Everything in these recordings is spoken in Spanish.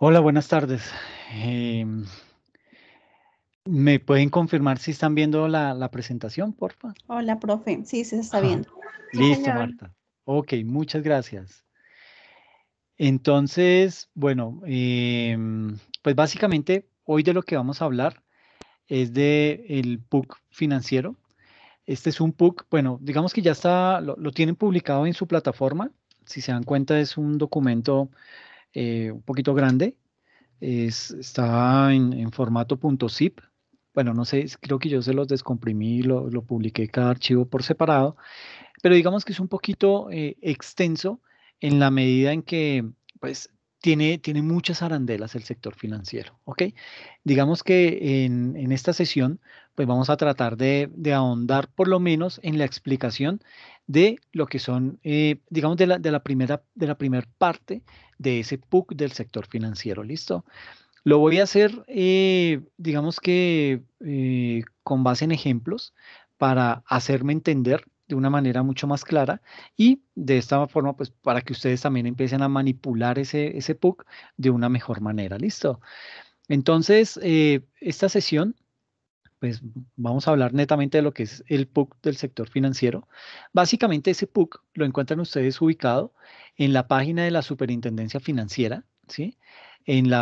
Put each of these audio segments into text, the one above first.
Hola, buenas tardes. Em, ¿Me pueden confirmar si están viendo la presentación, porfa? Hola, profe. Sí, se está Ajá. viendo. Sí, Listo, señor. Marta. Ok, muchas gracias. Entonces, bueno, pues básicamente hoy de lo que vamos a hablar es de el PUC financiero. Este es un PUC, bueno, digamos que ya está, lo tienen publicado en su plataforma. Si se dan cuenta, es un documento un poquito grande. Está en formato .zip. Bueno, no sé, creo que yo se los descomprimí y lo publiqué cada archivo por separado, pero digamos que es un poquito extenso en la medida en que, pues, tiene muchas arandelas el sector financiero, ¿ok? Digamos que en esta sesión, pues vamos a tratar de ahondar por lo menos en la explicación de lo que son, digamos, de la primera parte de ese PUC del sector financiero, ¿listo? Lo voy a hacer, digamos que con base en ejemplos para hacerme entender de una manera mucho más clara y de esta forma, pues para que ustedes también empiecen a manipular ese PUC de una mejor manera. ¿Listo? Entonces, esta sesión, pues vamos a hablar netamente de lo que es el PUC del sector financiero. Básicamente, ese PUC lo encuentran ustedes ubicado en la página de la Superintendencia Financiera, ¿sí? En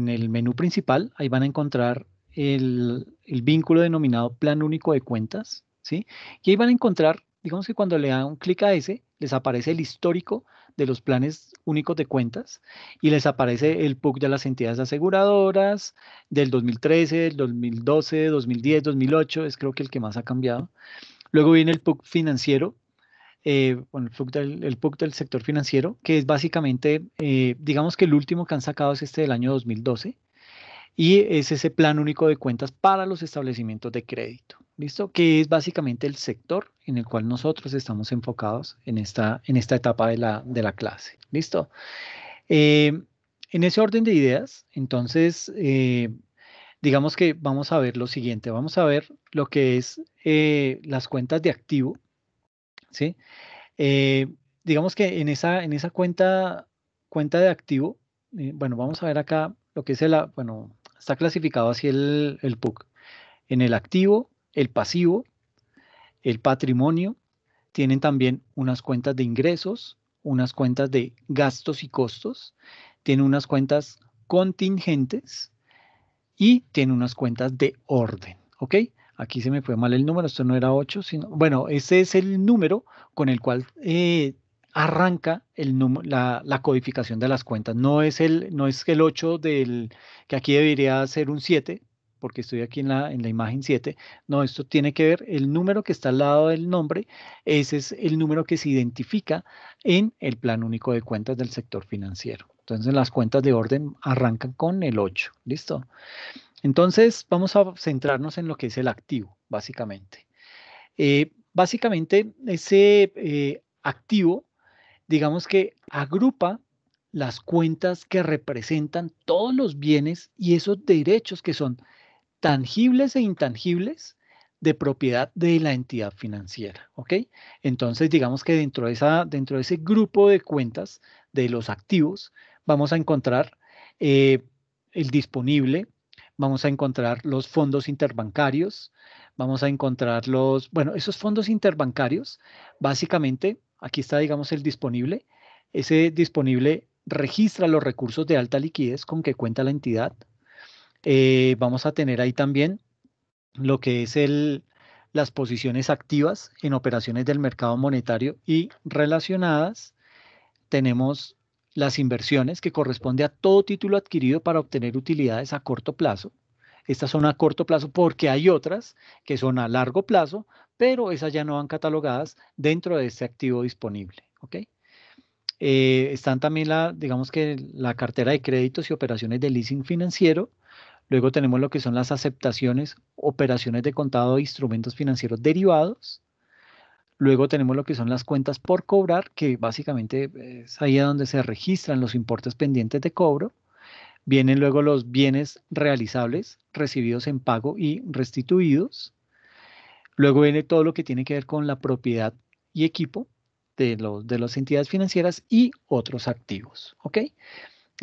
el menú principal, ahí van a encontrar el vínculo denominado Plan Único de Cuentas, ¿sí? Y ahí van a encontrar, digamos que cuando le dan un clic a ese, les aparece el histórico de los planes únicos de cuentas y les aparece el PUC de las entidades aseguradoras del 2013, del 2012, 2010, 2008, es creo que el que más ha cambiado. Luego viene el PUC financiero, bueno, el PUC del sector financiero, que es básicamente, digamos que el último que han sacado es este del año 2012, y es ese plan único de cuentas para los establecimientos de crédito, ¿listo? Que es básicamente el sector en el cual nosotros estamos enfocados en esta etapa de la clase, ¿listo? Eh, en ese orden de ideas, entonces, digamos que vamos a ver lo siguiente, vamos a ver lo que es las cuentas de activo, ¿sí? Eh, digamos que en esa cuenta de activo, bueno, vamos a ver acá lo que es bueno, está clasificado así el PUC. En el activo, el pasivo, el patrimonio, tienen también unas cuentas de ingresos, unas cuentas de gastos y costos, tienen unas cuentas contingentes y tiene unas cuentas de orden, ¿ok? Aquí se me fue mal el número, esto no era 8, sino, bueno, ese es el número con el cual arranca la codificación de las cuentas. No es el 8 que aquí debería ser un 7, porque estoy aquí en la imagen 7. No, esto tiene que ver, el número que está al lado del nombre, ese es el número que se identifica en el Plan Único de Cuentas del sector financiero. Entonces las cuentas de orden arrancan con el 8, ¿listo? Entonces, vamos a centrarnos en lo que es el activo, básicamente. Básicamente, ese activo, digamos que agrupa las cuentas que representan todos los bienes y esos derechos que son tangibles e intangibles de propiedad de la entidad financiera, ¿ok? Entonces, digamos que dentro de ese grupo de cuentas de los activos, vamos a encontrar eh, el disponible, vamos a encontrar los fondos interbancarios, vamos a encontrar bueno, esos fondos interbancarios, básicamente, aquí está, digamos, el disponible. Ese disponible registra los recursos de alta liquidez con que cuenta la entidad. Vamos a tener ahí también lo que es las posiciones activas en operaciones del mercado monetario y relacionadas. Tenemos las inversiones que corresponde a todo título adquirido para obtener utilidades a corto plazo. Estas son a corto plazo porque hay otras que son a largo plazo, pero esas ya no van catalogadas dentro de este activo disponible. ¿Ok? Están también digamos que la cartera de créditos y operaciones de leasing financiero. Luego tenemos lo que son las aceptaciones, operaciones de contado de instrumentos financieros derivados. Luego tenemos lo que son las cuentas por cobrar, que básicamente es ahí a donde se registran los importes pendientes de cobro. Vienen luego los bienes realizables, recibidos en pago y restituidos. Luego viene todo lo que tiene que ver con la propiedad y equipo de las entidades financieras y otros activos. ¿Ok?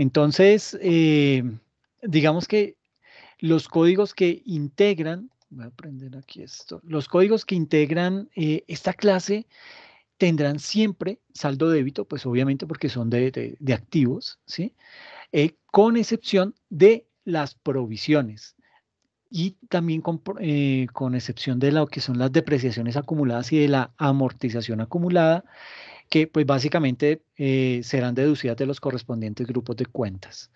Entonces, digamos que los códigos que integran, voy a aprender aquí esto, los códigos que integran esta clase tendrán siempre saldo débito, pues obviamente porque son de activos, ¿sí? Con excepción de las provisiones y también con excepción de lo que son las depreciaciones acumuladas y de la amortización acumulada, que pues básicamente serán deducidas de los correspondientes grupos de cuentas.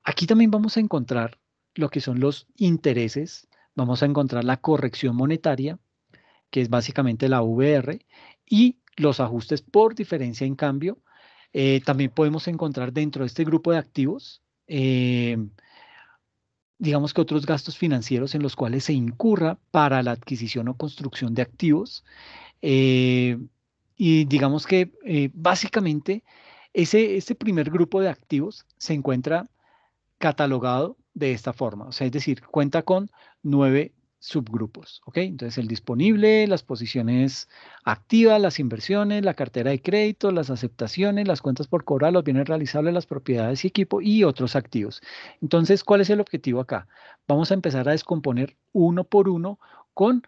Aquí también vamos a encontrar lo que son los intereses, vamos a encontrar la corrección monetaria, que es básicamente la VR, y los ajustes por diferencia en cambio. También podemos encontrar dentro de este grupo de activos, digamos que otros gastos financieros en los cuales se incurra para la adquisición o construcción de activos. eh, y digamos que básicamente ese primer grupo de activos se encuentra catalogado de esta forma, o sea, es decir, cuenta con 9 subgrupos, ¿ok? Entonces, el disponible, las posiciones activas, las inversiones, la cartera de crédito, las aceptaciones, las cuentas por cobrar, los bienes realizables, las propiedades y equipo y otros activos. Entonces, ¿cuál es el objetivo acá? Vamos a empezar a descomponer uno por uno con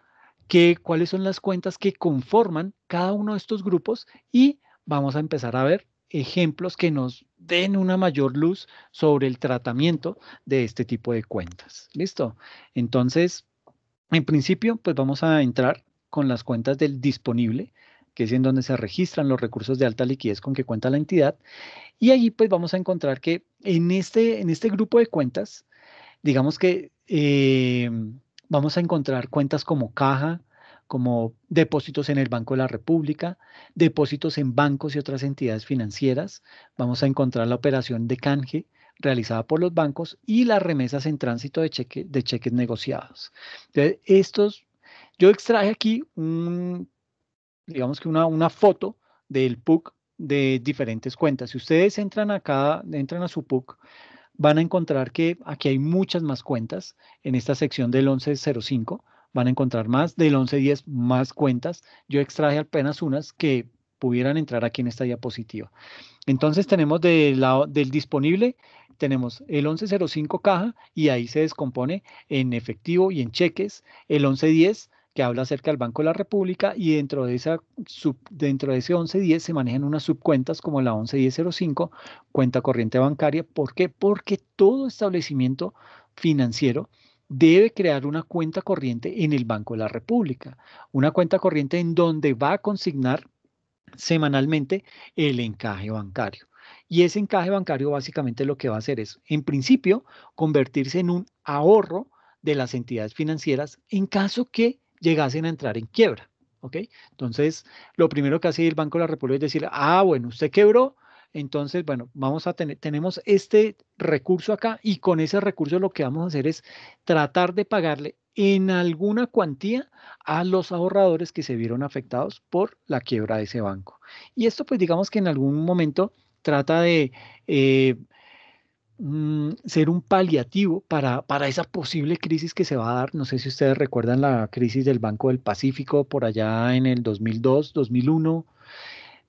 cuáles son las cuentas que conforman cada uno de estos grupos y vamos a empezar a ver ejemplos que nos den una mayor luz sobre el tratamiento de este tipo de cuentas. ¿Listo? Entonces, en principio, pues vamos a entrar con las cuentas del disponible, que es en donde se registran los recursos de alta liquidez con que cuenta la entidad. Y allí pues vamos a encontrar que en este grupo de cuentas, digamos que vamos a encontrar cuentas como caja, como depósitos en el Banco de la República, depósitos en bancos y otras entidades financieras. Vamos a encontrar la operación de canje realizada por los bancos y las remesas en tránsito de cheques negociados. Entonces, yo extraje aquí digamos que una foto del PUC de diferentes cuentas. Si ustedes entran acá, entran a su PUC, van a encontrar que aquí hay muchas más cuentas. En esta sección del 1105 van a encontrar más, del 1110 más cuentas. Yo extraje apenas unas que pudieran entrar aquí en esta diapositiva. Entonces tenemos del lado del disponible, tenemos el 1105 caja y ahí se descompone en efectivo y en cheques, el 1110 que habla acerca del Banco de la República y dentro de ese 1110 se manejan unas subcuentas como la 111005, cuenta corriente bancaria. ¿Por qué? Porque todo establecimiento financiero debe crear una cuenta corriente en el Banco de la República, una cuenta corriente en donde va a consignar semanalmente el encaje bancario. Y ese encaje bancario básicamente lo que va a hacer es, en principio, convertirse en un ahorro de las entidades financieras en caso que llegasen a entrar en quiebra. ¿Ok? Entonces, lo primero que hace el Banco de la República es decir, bueno, usted quebró, entonces, bueno, tenemos este recurso acá y con ese recurso lo que vamos a hacer es tratar de pagarle en alguna cuantía a los ahorradores que se vieron afectados por la quiebra de ese banco. Y esto, pues digamos que en algún momento trata de eh, ser un paliativo para esa posible crisis que se va a dar. No sé si ustedes recuerdan la crisis del Banco del Pacífico por allá en el 2002, 2001,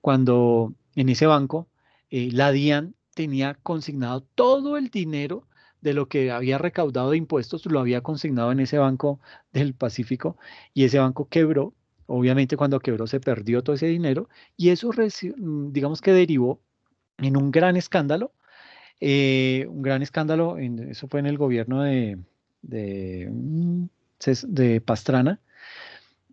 cuando en ese banco la DIAN tenía consignado todo el dinero de lo que había recaudado de impuestos, lo había consignado en ese banco del Pacífico y ese banco quebró. Obviamente cuando quebró se perdió todo ese dinero y eso digamos que derivó en un gran escándalo, eso fue en el gobierno de, mm, de Pastrana,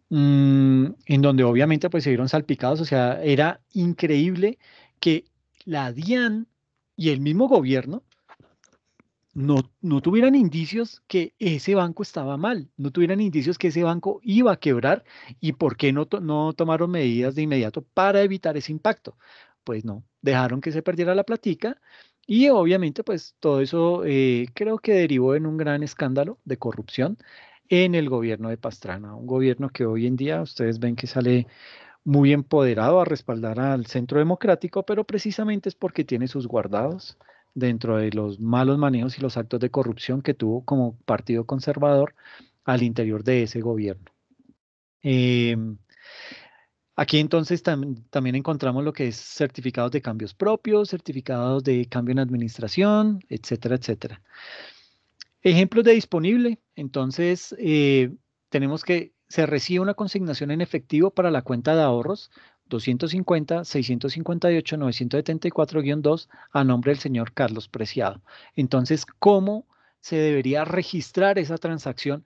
en donde obviamente pues se vieron salpicados, o sea, era increíble que la DIAN y el mismo gobierno no tuvieran indicios que ese banco estaba mal, no tuvieran indicios que ese banco iba a quebrar y por qué no tomaron medidas de inmediato para evitar ese impacto. Pues no, dejaron que se perdiera la platica y obviamente pues todo eso creo que derivó en un gran escándalo de corrupción en el gobierno de Pastrana, un gobierno que hoy en día ustedes ven que sale muy empoderado a respaldar al Centro Democrático, pero precisamente es porque tiene sus guardados dentro de los malos manejos y los actos de corrupción que tuvo como partido conservador al interior de ese gobierno. Em, Aquí entonces también encontramos lo que es certificados de cambios propios, certificados de cambio en administración, etcétera, etcétera. Ejemplos de disponible. Entonces, tenemos que se recibe una consignación en efectivo para la cuenta de ahorros 250 658 974-2 a nombre del señor Carlos Preciado. Entonces, ¿cómo se debería registrar esa transacción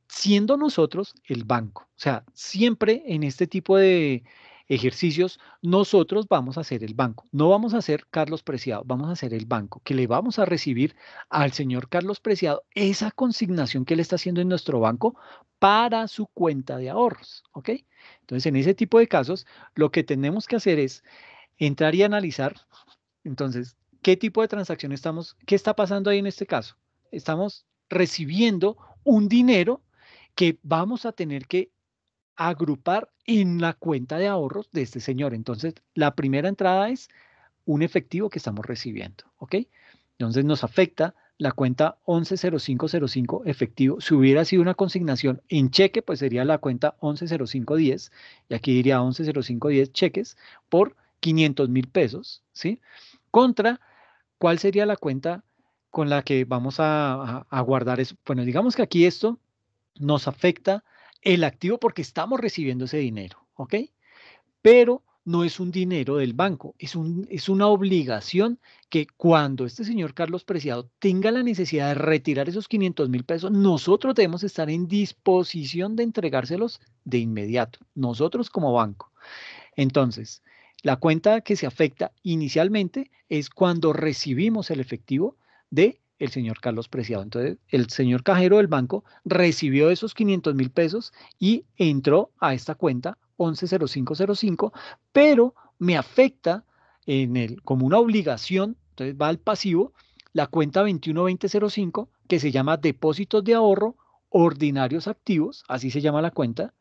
siendo nosotros el banco? O sea, siempre en este tipo de ejercicios, nosotros vamos a ser el banco. No vamos a ser Carlos Preciado, vamos a ser el banco, que le vamos a recibir al señor Carlos Preciado esa consignación que él está haciendo en nuestro banco para su cuenta de ahorros, ¿ok? Entonces, en ese tipo de casos, lo que tenemos que hacer es entrar y analizar, entonces, qué tipo de transacción estamos, qué está pasando ahí en este caso. Estamos recibiendo un dinero que vamos a tener que agrupar en la cuenta de ahorros de este señor. Entonces, la primera entrada es un efectivo que estamos recibiendo, ¿ok? Entonces nos afecta la cuenta 110505 efectivo. Si hubiera sido una consignación en cheque, pues sería la cuenta 110510, y aquí diría 110510 cheques por 500.000 pesos, ¿sí? Contra, ¿cuál sería la cuenta con la que vamos a guardar eso? Bueno, digamos que aquí esto nos afecta el activo porque estamos recibiendo ese dinero, ¿ok? Pero no es un dinero del banco, es una obligación que cuando este señor Carlos Preciado tenga la necesidad de retirar esos 500.000 pesos, nosotros debemos estar en disposición de entregárselos de inmediato, nosotros como banco. Entonces, la cuenta que se afecta inicialmente es cuando recibimos el efectivo de el señor Carlos Preciado. Entonces, el señor cajero del banco recibió esos 500.000 pesos y entró a esta cuenta 110505, pero me afecta como una obligación, entonces va al pasivo, la cuenta 212005, que se llama depósitos de ahorro ordinarios activos, así se llama la cuenta,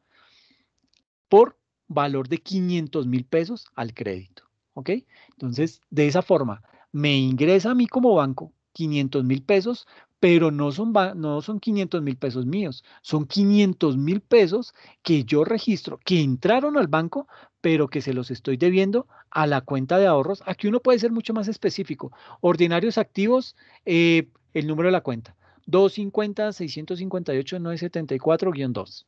por valor de 500.000 pesos al crédito. ¿Ok? Entonces, de esa forma, me ingresa a mí como banco 500.000 pesos, pero no son 500.000 pesos míos, son 500.000 pesos que yo registro, que entraron al banco, pero que se los estoy debiendo a la cuenta de ahorros. Aquí uno puede ser mucho más específico. Ordinarios activos, el número de la cuenta, 250-658-974-2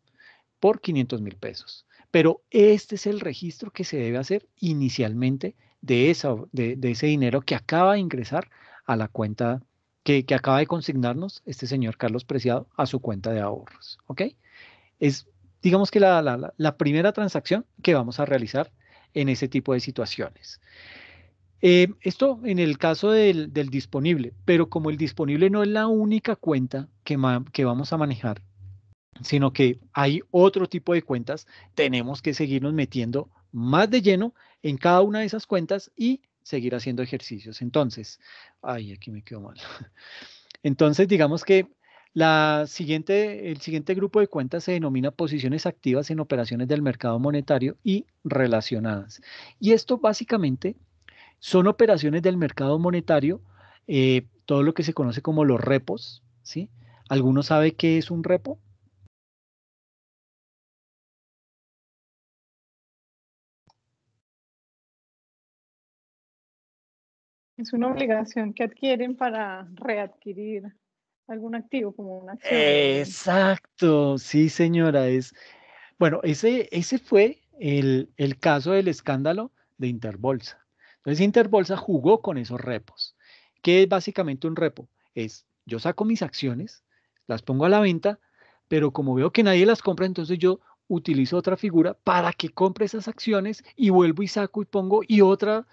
por 500.000 pesos. Pero este es el registro que se debe hacer inicialmente de ese dinero que acaba de ingresar a la cuenta que acaba de consignarnos este señor Carlos Preciado a su cuenta de ahorros. ¿Ok? Es, digamos que la primera transacción que vamos a realizar en ese tipo de situaciones. Esto en el caso del disponible, pero como el disponible no es la única cuenta que vamos a manejar, sino que hay otro tipo de cuentas, tenemos que seguirnos metiendo más de lleno en cada una de esas cuentas y seguir haciendo ejercicios. Entonces, ay, aquí me quedo mal. Entonces, digamos que el siguiente grupo de cuentas se denomina posiciones activas en operaciones del mercado monetario y relacionadas. Y esto básicamente son operaciones del mercado monetario, todo lo que se conoce como los repos, ¿sí? ¿Alguno sabe qué es un repo? Es una obligación que adquieren para readquirir algún activo, como una acción. Exacto, sí, señora. Bueno, ese fue el caso del escándalo de Interbolsa. Entonces, Interbolsa jugó con esos repos. ¿Qué es básicamente un repo? Es, yo saco mis acciones, las pongo a la venta, pero como veo que nadie las compra, entonces yo utilizo otra figura para que compre esas acciones y vuelvo y saco y pongo y otra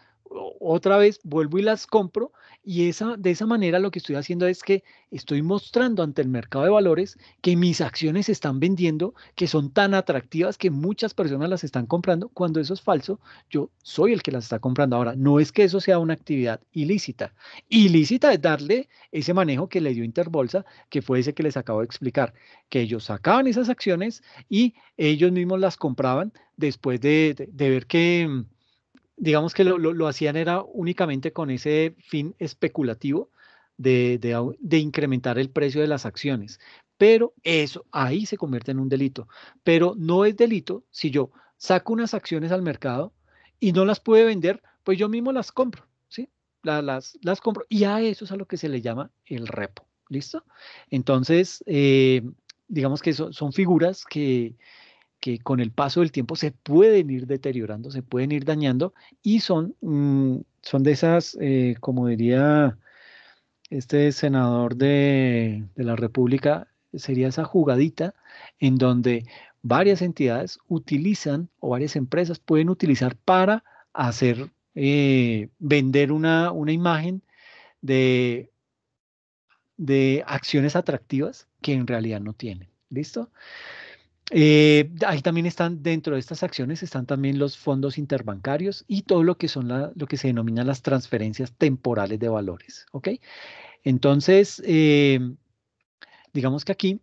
vez vuelvo y las compro, y de esa manera lo que estoy haciendo es que estoy mostrando ante el mercado de valores que mis acciones se están vendiendo, que son tan atractivas que muchas personas las están comprando, cuando eso es falso. Yo soy el que las está comprando. Ahora, no es que eso sea una actividad ilícita. Ilícita es darle ese manejo que le dio Interbolsa, que fue ese que les acabo de explicar, que ellos sacaban esas acciones y ellos mismos las compraban después de ver que, digamos que lo hacían era únicamente con ese fin especulativo de incrementar el precio de las acciones. Pero eso ahí se convierte en un delito. Pero no es delito si yo saco unas acciones al mercado y no las puede vender, pues yo mismo las compro, ¿sí? Las compro y a eso es a lo que se le llama el repo, ¿listo? Entonces, digamos que son figuras que con el paso del tiempo se pueden ir deteriorando, se pueden ir dañando y son de esas, como diría este senador de la República, sería esa jugadita en donde varias entidades utilizan o varias empresas pueden utilizar para hacer, vender una imagen de, de acciones atractivas que en realidad no tienen. ¿Listo? Ahí también están, dentro de estas acciones, están también los fondos interbancarios y todo lo que son lo que se denominan las transferencias temporales de valores. ¿Ok? Entonces, digamos que aquí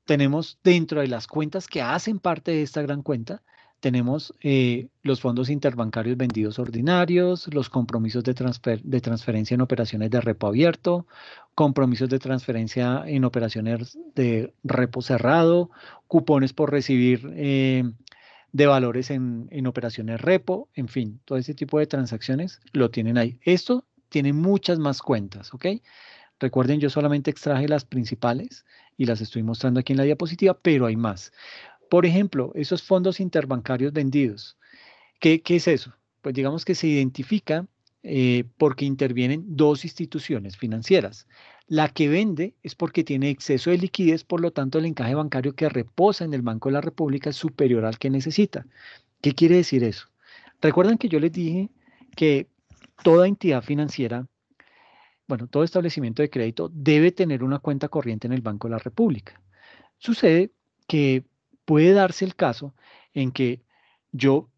tenemos dentro de las cuentas que hacen parte de esta gran cuenta, tenemos los fondos interbancarios vendidos ordinarios, los compromisos de transferencia en operaciones de repo abierto, compromisos de transferencia en operaciones de repo cerrado, cupones por recibir de valores en operaciones repo, en fin, todo ese tipo de transacciones lo tienen ahí. Esto tiene muchas más cuentas, ¿ok? Recuerden, yo solamente extraje las principales y las estoy mostrando aquí en la diapositiva, pero hay más. Por ejemplo, esos fondos interbancarios vendidos. ¿Qué es eso? Pues digamos que se identifica porque intervienen dos instituciones financieras. La que vende es porque tiene exceso de liquidez, por lo tanto el encaje bancario que reposa en el Banco de la República es superior al que necesita. ¿Qué quiere decir eso? Recuerdan que yo les dije que toda entidad financiera, bueno, todo establecimiento de crédito debe tener una cuenta corriente en el Banco de la República. Sucede que puede darse el caso en que yo,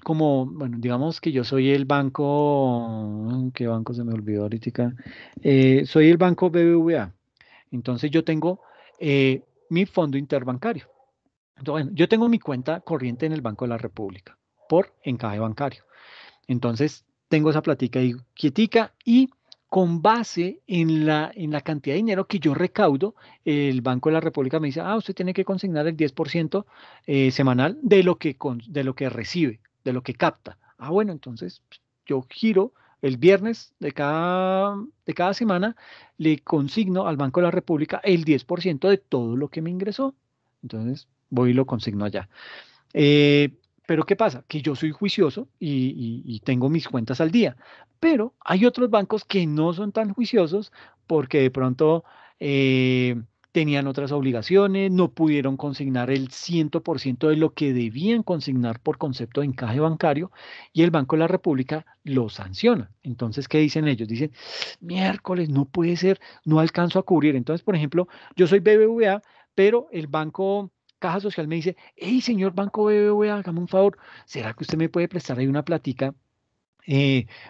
como, bueno, digamos que yo soy el banco, ¿qué banco se me olvidó ahorita? Soy el banco BBVA. Entonces yo tengo mi fondo interbancario. Entonces, bueno, yo tengo mi cuenta corriente en el Banco de la República por encaje bancario. Entonces, tengo esa platica ahí quietica y con base en la cantidad de dinero que yo recaudo, el Banco de la República me dice, usted tiene que consignar el 10% semanal de lo que recibe, de lo que capta. Bueno, entonces yo giro el viernes de cada semana, le consigno al Banco de la República el 10% de todo lo que me ingresó. Entonces, voy y lo consigno allá. Eh, pero ¿qué pasa? Que yo soy juicioso y tengo mis cuentas al día, pero hay otros bancos que no son tan juiciosos porque de pronto tenían otras obligaciones, no pudieron consignar el 100% de lo que debían consignar por concepto de encaje bancario y el Banco de la República lo sanciona. Entonces, ¿qué dicen ellos? Dicen, miércoles, no puede ser, no alcanzo a cubrir. Entonces, por ejemplo, yo soy BBVA, pero el banco Caja Social me dice, hey, señor Banco BBVA, hágame un favor, ¿será que usted me puede prestar ahí una platica?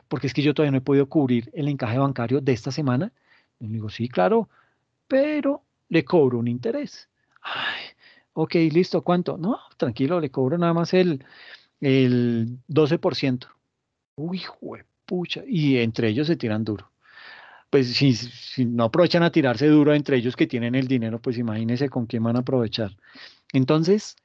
Porque es que yo todavía no he podido cubrir el encaje bancario de esta semana. Y le digo, sí, claro, pero le cobro un interés. Ay, ok, listo, ¿cuánto? No, tranquilo, le cobro nada más el 12%. Uy, pucha, y entre ellos se tiran duro. Pues si no aprovechan a tirarse duro entre ellos que tienen el dinero, pues imagínense con quién van a aprovechar. Entonces,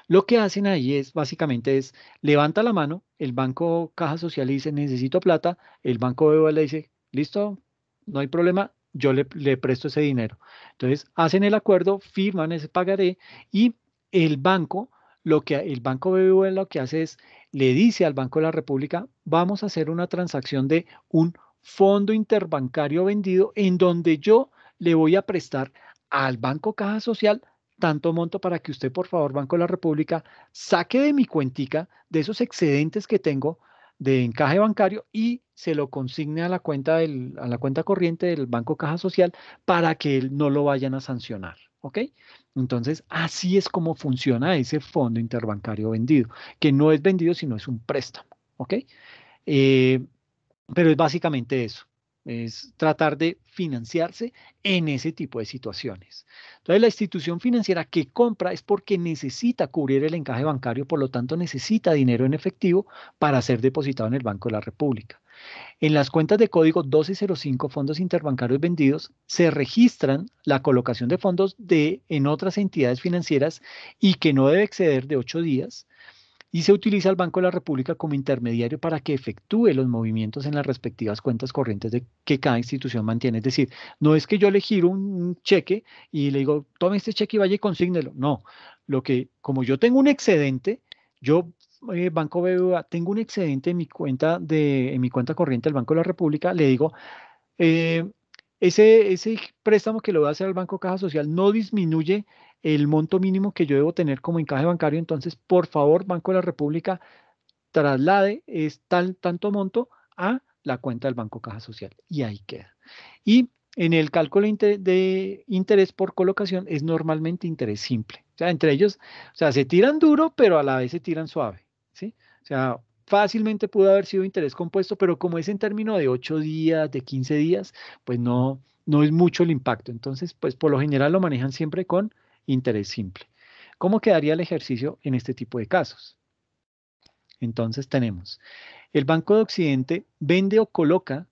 lo que hacen ahí es, básicamente es, levanta la mano, el banco Caja Social le dice, necesito plata, el banco BBVA le dice, listo, no hay problema, yo le presto ese dinero. Entonces, hacen el acuerdo, firman ese pagaré y el banco, el banco BBVA lo que hace es, le dice al Banco de la República, vamos a hacer una transacción de un fondo interbancario vendido en donde yo le voy a prestar al Banco Caja Social tanto monto para que usted, por favor, Banco de la República, saque de mi cuentica, de esos excedentes que tengo de encaje bancario y se lo consigne a la cuenta corriente del Banco Caja Social para que él no lo vayan a sancionar. ¿Ok? Entonces, así es como funciona ese fondo interbancario vendido, que no es vendido, sino es un préstamo. ¿Ok? Eh, pero es básicamente eso, es tratar de financiarse en ese tipo de situaciones. Entonces, la institución financiera que compra es porque necesita cubrir el encaje bancario, por lo tanto necesita dinero en efectivo para ser depositado en el Banco de la República. En las cuentas de código 1205 fondos interbancarios vendidos se registran la colocación de fondos en otras entidades financieras y que no debe exceder de 8 días y se utiliza al Banco de la República como intermediario para que efectúe los movimientos en las respectivas cuentas corrientes que cada institución mantiene. Es decir, no es que yo le giro un cheque y le digo, tome este cheque y vaya y consígnelo. No, como yo tengo un excedente, yo, Banco BBVA, tengo un excedente en mi cuenta corriente del Banco de la República, le digo, eh, ese préstamo que le voy a hacer al Banco Caja Social no disminuye el monto mínimo que yo debo tener como encaje bancario, entonces, por favor, Banco de la República, traslade tanto monto a la cuenta del Banco Caja Social y ahí queda. Y en el cálculo de interés por colocación es normalmente interés simple. O sea, entre ellos, o sea, se tiran duro, pero a la vez se tiran suave, ¿sí? O sea, fácilmente pudo haber sido interés compuesto, pero como es en término de 8 días, de 15 días, pues no es mucho el impacto. Entonces, pues por lo general lo manejan siempre con interés simple. ¿Cómo quedaría el ejercicio en este tipo de casos? Entonces tenemos, el Banco de Occidente vende o coloca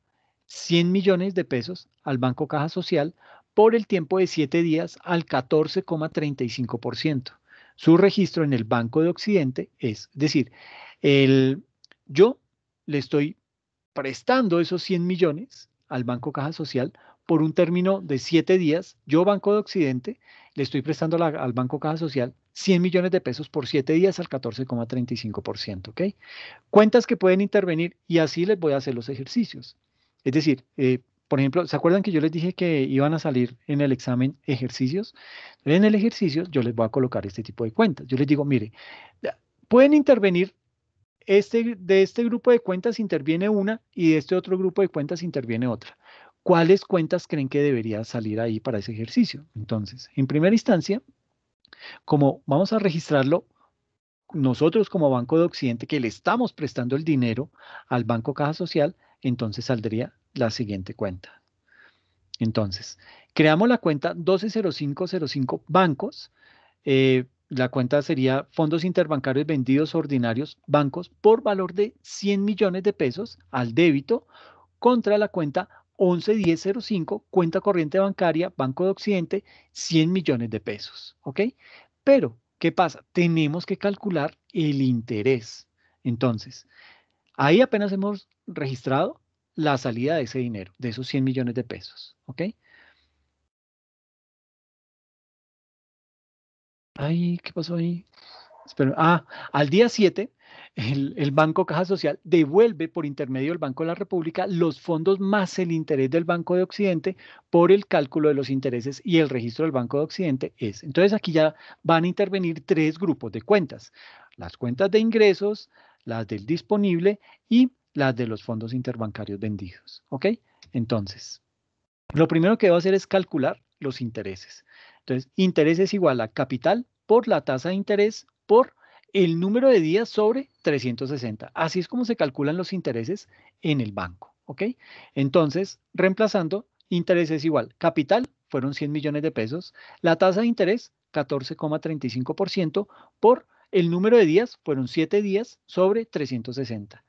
100 millones de pesos al Banco Caja Social por el tiempo de 7 días al 14,35%. Su registro en el Banco de Occidente es decir, yo le estoy prestando esos 100 millones al Banco Caja Social por un término de 7 días. Yo, Banco de Occidente, le estoy prestando al Banco Caja Social 100 millones de pesos por 7 días al 14,35%, ¿ok? Cuentas que pueden intervenir y así les voy a hacer los ejercicios. Es decir, por ejemplo, ¿se acuerdan que yo les dije que iban a salir en el examen ejercicios? En el ejercicio yo les voy a colocar este tipo de cuentas. Yo les digo, mire, pueden intervenir de este grupo de cuentas interviene una y de este otro grupo de cuentas interviene otra. ¿Cuáles cuentas creen que debería salir ahí para ese ejercicio? Entonces, en primera instancia, como vamos a registrarlo nosotros como Banco de Occidente que le estamos prestando el dinero al Banco Caja Social, entonces saldría la siguiente cuenta. Entonces, creamos la cuenta 120505 bancos. La cuenta sería fondos interbancarios vendidos ordinarios bancos por valor de 100 millones de pesos al débito contra la cuenta 111005, cuenta corriente bancaria, Banco de Occidente, 100 millones de pesos. ¿Ok? Pero, ¿qué pasa? Tenemos que calcular el interés. Entonces, ahí apenas hemos registrado la salida de ese dinero, de esos 100 millones de pesos. ¿Ok? Ay, ¿qué pasó ahí? Al día 7, el Banco Caja Social devuelve por intermedio del Banco de la República los fondos más el interés del Banco de Occidente por el cálculo de los intereses y el registro del Banco de Occidente es. Entonces aquí ya van a intervenir 3 grupos de cuentas. Las cuentas de ingresos, las del disponible y las de los fondos interbancarios vendidos. ¿Ok? Entonces, lo primero que debo hacer es calcular los intereses. Entonces, interés es igual a capital por la tasa de interés por el número de días sobre 360. Así es como se calculan los intereses en el banco. ¿Ok? Entonces, reemplazando, interés es igual. Capital fueron 100 millones de pesos. La tasa de interés, 14,35% por el número de días, fueron 7 días sobre 360.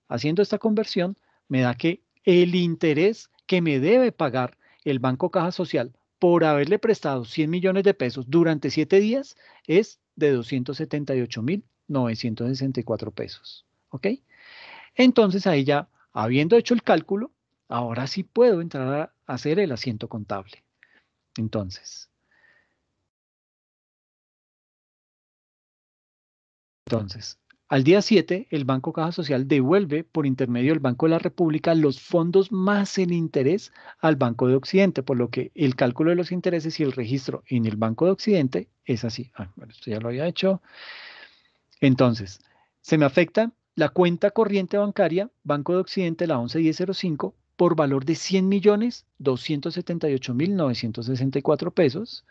Haciendo esta conversión, me da que el interés que me debe pagar el Banco Caja Social por haberle prestado 100 millones de pesos durante 7 días es de 278.964 pesos. ¿Ok? Entonces ahí ya, habiendo hecho el cálculo, ahora sí puedo entrar a hacer el asiento contable. Entonces, al día 7, el Banco Caja Social devuelve por intermedio del Banco de la República los fondos más el interés al Banco de Occidente, por lo que el cálculo de los intereses y el registro en el Banco de Occidente es así. Bueno, esto ya lo había hecho. Entonces, se me afecta la cuenta corriente bancaria, Banco de Occidente, la 111005, por valor de 100.278.964 pesos.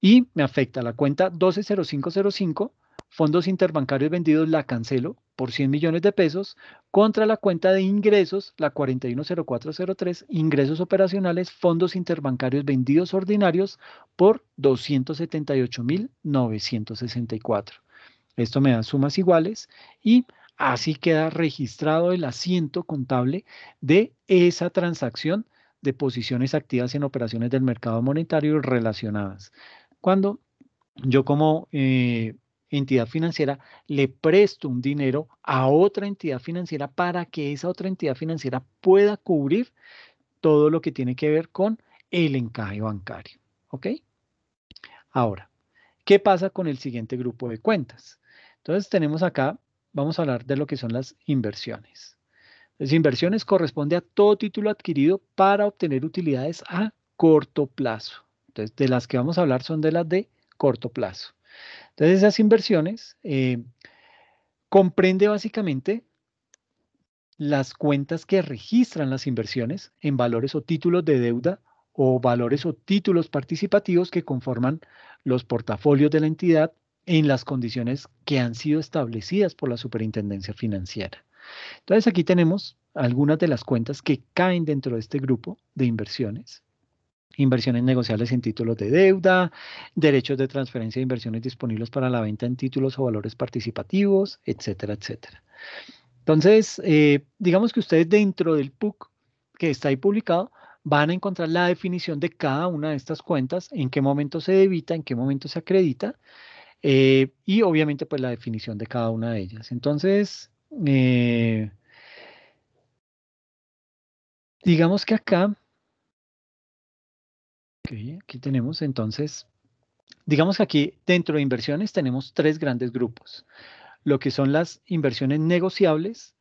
Y me afecta la cuenta 120505, fondos interbancarios vendidos, la cancelo por 100 millones de pesos, contra la cuenta de ingresos, la 410403, ingresos operacionales, fondos interbancarios vendidos ordinarios por 278.964. Esto me da sumas iguales y así queda registrado el asiento contable de esa transacción de posiciones activas en operaciones del mercado monetario relacionadas. Cuando yo como entidad financiera le presto un dinero a otra entidad financiera para que esa otra entidad financiera pueda cubrir todo lo que tiene que ver con el encaje bancario. ¿Ok? Ahora, ¿qué pasa con el siguiente grupo de cuentas? Entonces tenemos acá, vamos a hablar de lo que son las inversiones. Las inversiones corresponde a todo título adquirido para obtener utilidades a corto plazo. Entonces, de las que vamos a hablar son de las de corto plazo. Entonces, esas inversiones comprende básicamente las cuentas que registran las inversiones en valores o títulos de deuda o valores o títulos participativos que conforman los portafolios de la entidad en las condiciones que han sido establecidas por la Superintendencia Financiera. Entonces aquí tenemos algunas de las cuentas que caen dentro de este grupo de inversiones. Inversiones negociables en títulos de deuda, derechos de transferencia de inversiones disponibles para la venta en títulos o valores participativos, etcétera, etcétera. Entonces, digamos que ustedes dentro del PUC que está ahí publicado, van a encontrar la definición de cada una de estas cuentas, en qué momento se debita, en qué momento se acredita, y obviamente pues la definición de cada una de ellas. Entonces, digamos que acá, aquí tenemos entonces, digamos que aquí dentro de inversiones tenemos tres grandes grupos. Lo que son las inversiones negociables,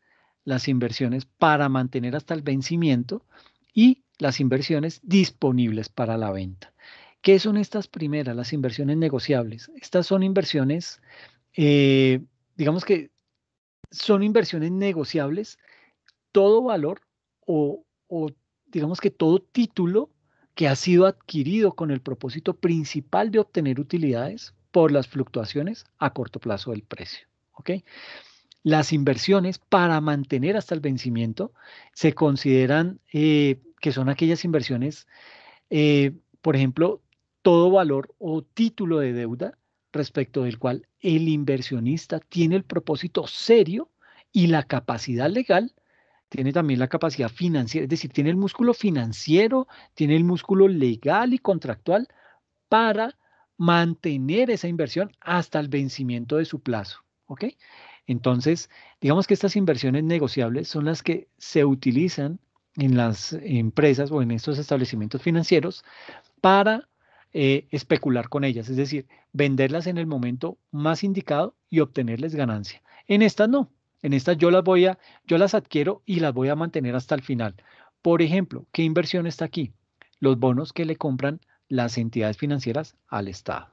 las inversiones para mantener hasta el vencimiento y las inversiones disponibles para la venta. ¿Qué son estas primeras, las inversiones negociables? Estas son inversiones, digamos que son inversiones negociables, todo valor o digamos que todo título que ha sido adquirido con el propósito principal de obtener utilidades por las fluctuaciones a corto plazo del precio. ¿Ok? Las inversiones para mantener hasta el vencimiento se consideran que son aquellas inversiones, por ejemplo, todo valor o título de deuda respecto del cual el inversionista tiene el propósito serio y la capacidad legal, tiene también la capacidad financiera, es decir, tiene el músculo financiero, tiene el músculo legal y contractual para mantener esa inversión hasta el vencimiento de su plazo. ¿Ok? Entonces, digamos que estas inversiones negociables son las que se utilizan en las empresas o en estos establecimientos financieros para especular con ellas, es decir, venderlas en el momento más indicado y obtenerles ganancia. En estas no, en estas yo las adquiero y las voy a mantener hasta el final. Por ejemplo, ¿qué inversión está aquí? Los bonos que le compran las entidades financieras al Estado.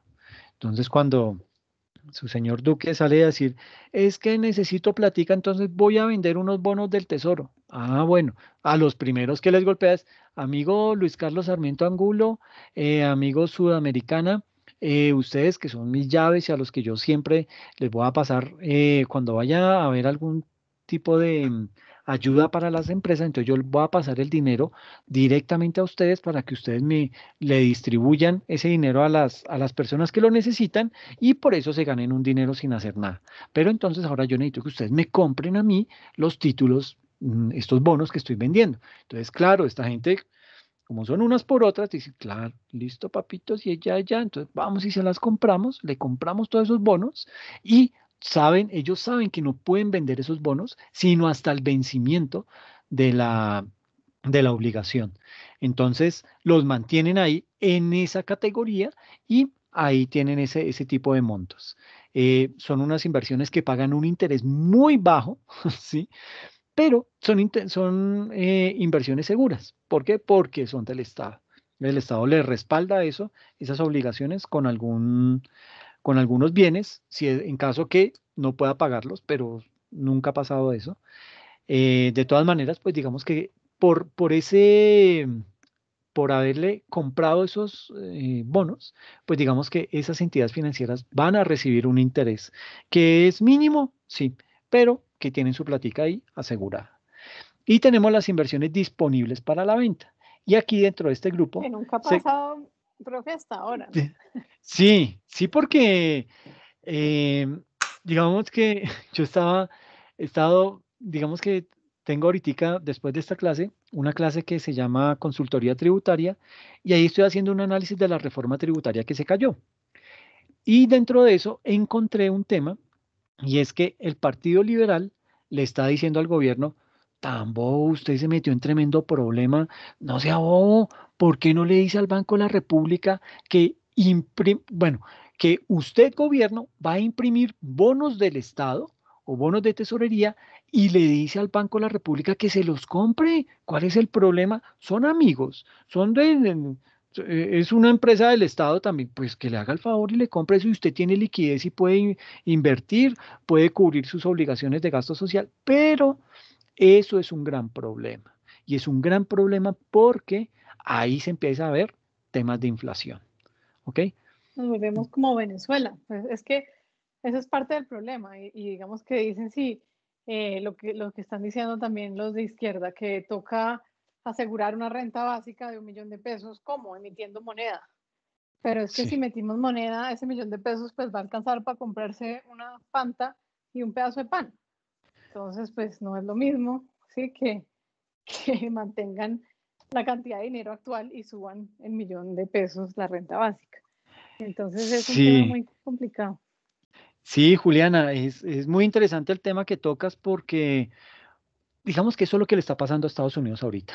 Entonces, cuando su señor Duque sale a decir, es que necesito platica, entonces voy a vender unos bonos del Tesoro. Ah, bueno, a los primeros que les golpeas, amigo Luis Carlos Sarmiento Angulo, amigo Sudamericana, ustedes que son mis llaves y a los que yo siempre les voy a pasar cuando vaya a haber algún tipo de ayuda para las empresas, entonces yo les voy a pasar el dinero directamente a ustedes para que ustedes le distribuyan ese dinero a las personas que lo necesitan y por eso se ganen un dinero sin hacer nada. Pero entonces ahora yo necesito que ustedes me compren a mí los títulos, estos bonos que estoy vendiendo. Entonces, claro, esta gente, como son unas por otras, dice, claro, listo, papitos, y ya, entonces vamos y se las compramos, le compramos todos esos bonos y ellos saben que no pueden vender esos bonos sino hasta el vencimiento de la obligación. Entonces, los mantienen ahí en esa categoría y ahí tienen ese tipo de montos. Son unas inversiones que pagan un interés muy bajo, ¿sí? Pero son inversiones seguras. ¿Por qué? Porque son del Estado. El Estado le respalda eso, esas obligaciones con algunos bienes, si en caso que no pueda pagarlos, pero nunca ha pasado eso. De todas maneras, pues digamos que por haberle comprado esos bonos, pues digamos que esas entidades financieras van a recibir un interés que es mínimo, sí, pero que tienen su platica ahí asegurada. Y tenemos las inversiones disponibles para la venta. Y aquí dentro de este grupo, Que nunca ha pasado, profe, hasta ahora. sí, porque eh, digamos que yo estaba he estado, digamos que tengo ahorita, después de esta clase, una clase que se llama Consultoría Tributaria, y ahí estoy haciendo un análisis de la reforma tributaria que se cayó. Y dentro de eso encontré un tema, y es que el Partido Liberal le está diciendo al gobierno, tan bobo, usted se metió en tremendo problema, no sea bobo, ¿por qué no le dice al Banco de la República que bueno, que usted, gobierno, va a imprimir bonos del Estado o bonos de tesorería y le dice al Banco de la República que se los compre? ¿Cuál es el problema? Son amigos, son es una empresa del Estado también, pues que le haga el favor y le compre eso y usted tiene liquidez y puede invertir, puede cubrir sus obligaciones de gasto social, pero eso es un gran problema. Y es un gran problema porque ahí se empieza a ver temas de inflación. ¿Ok? Nos volvemos como Venezuela. Pues es que eso es parte del problema. Y digamos que dicen, sí, lo que están diciendo también los de izquierda, que toca asegurar una renta básica de 1.000.000 de pesos, ¿cómo? Emitiendo moneda. Pero es que Sí. si metimos moneda, ese 1.000.000 de pesos pues va a alcanzar para comprarse una Fanta y un pedazo de pan. Entonces, pues no es lo mismo, ¿sí? Que mantengan la cantidad de dinero actual y suban el 1.000.000 de pesos la renta básica. Entonces es un tema Sí, muy complicado. sí, Juliana, es muy interesante el tema que tocas porque digamos que eso es lo que le está pasando a Estados Unidos ahorita.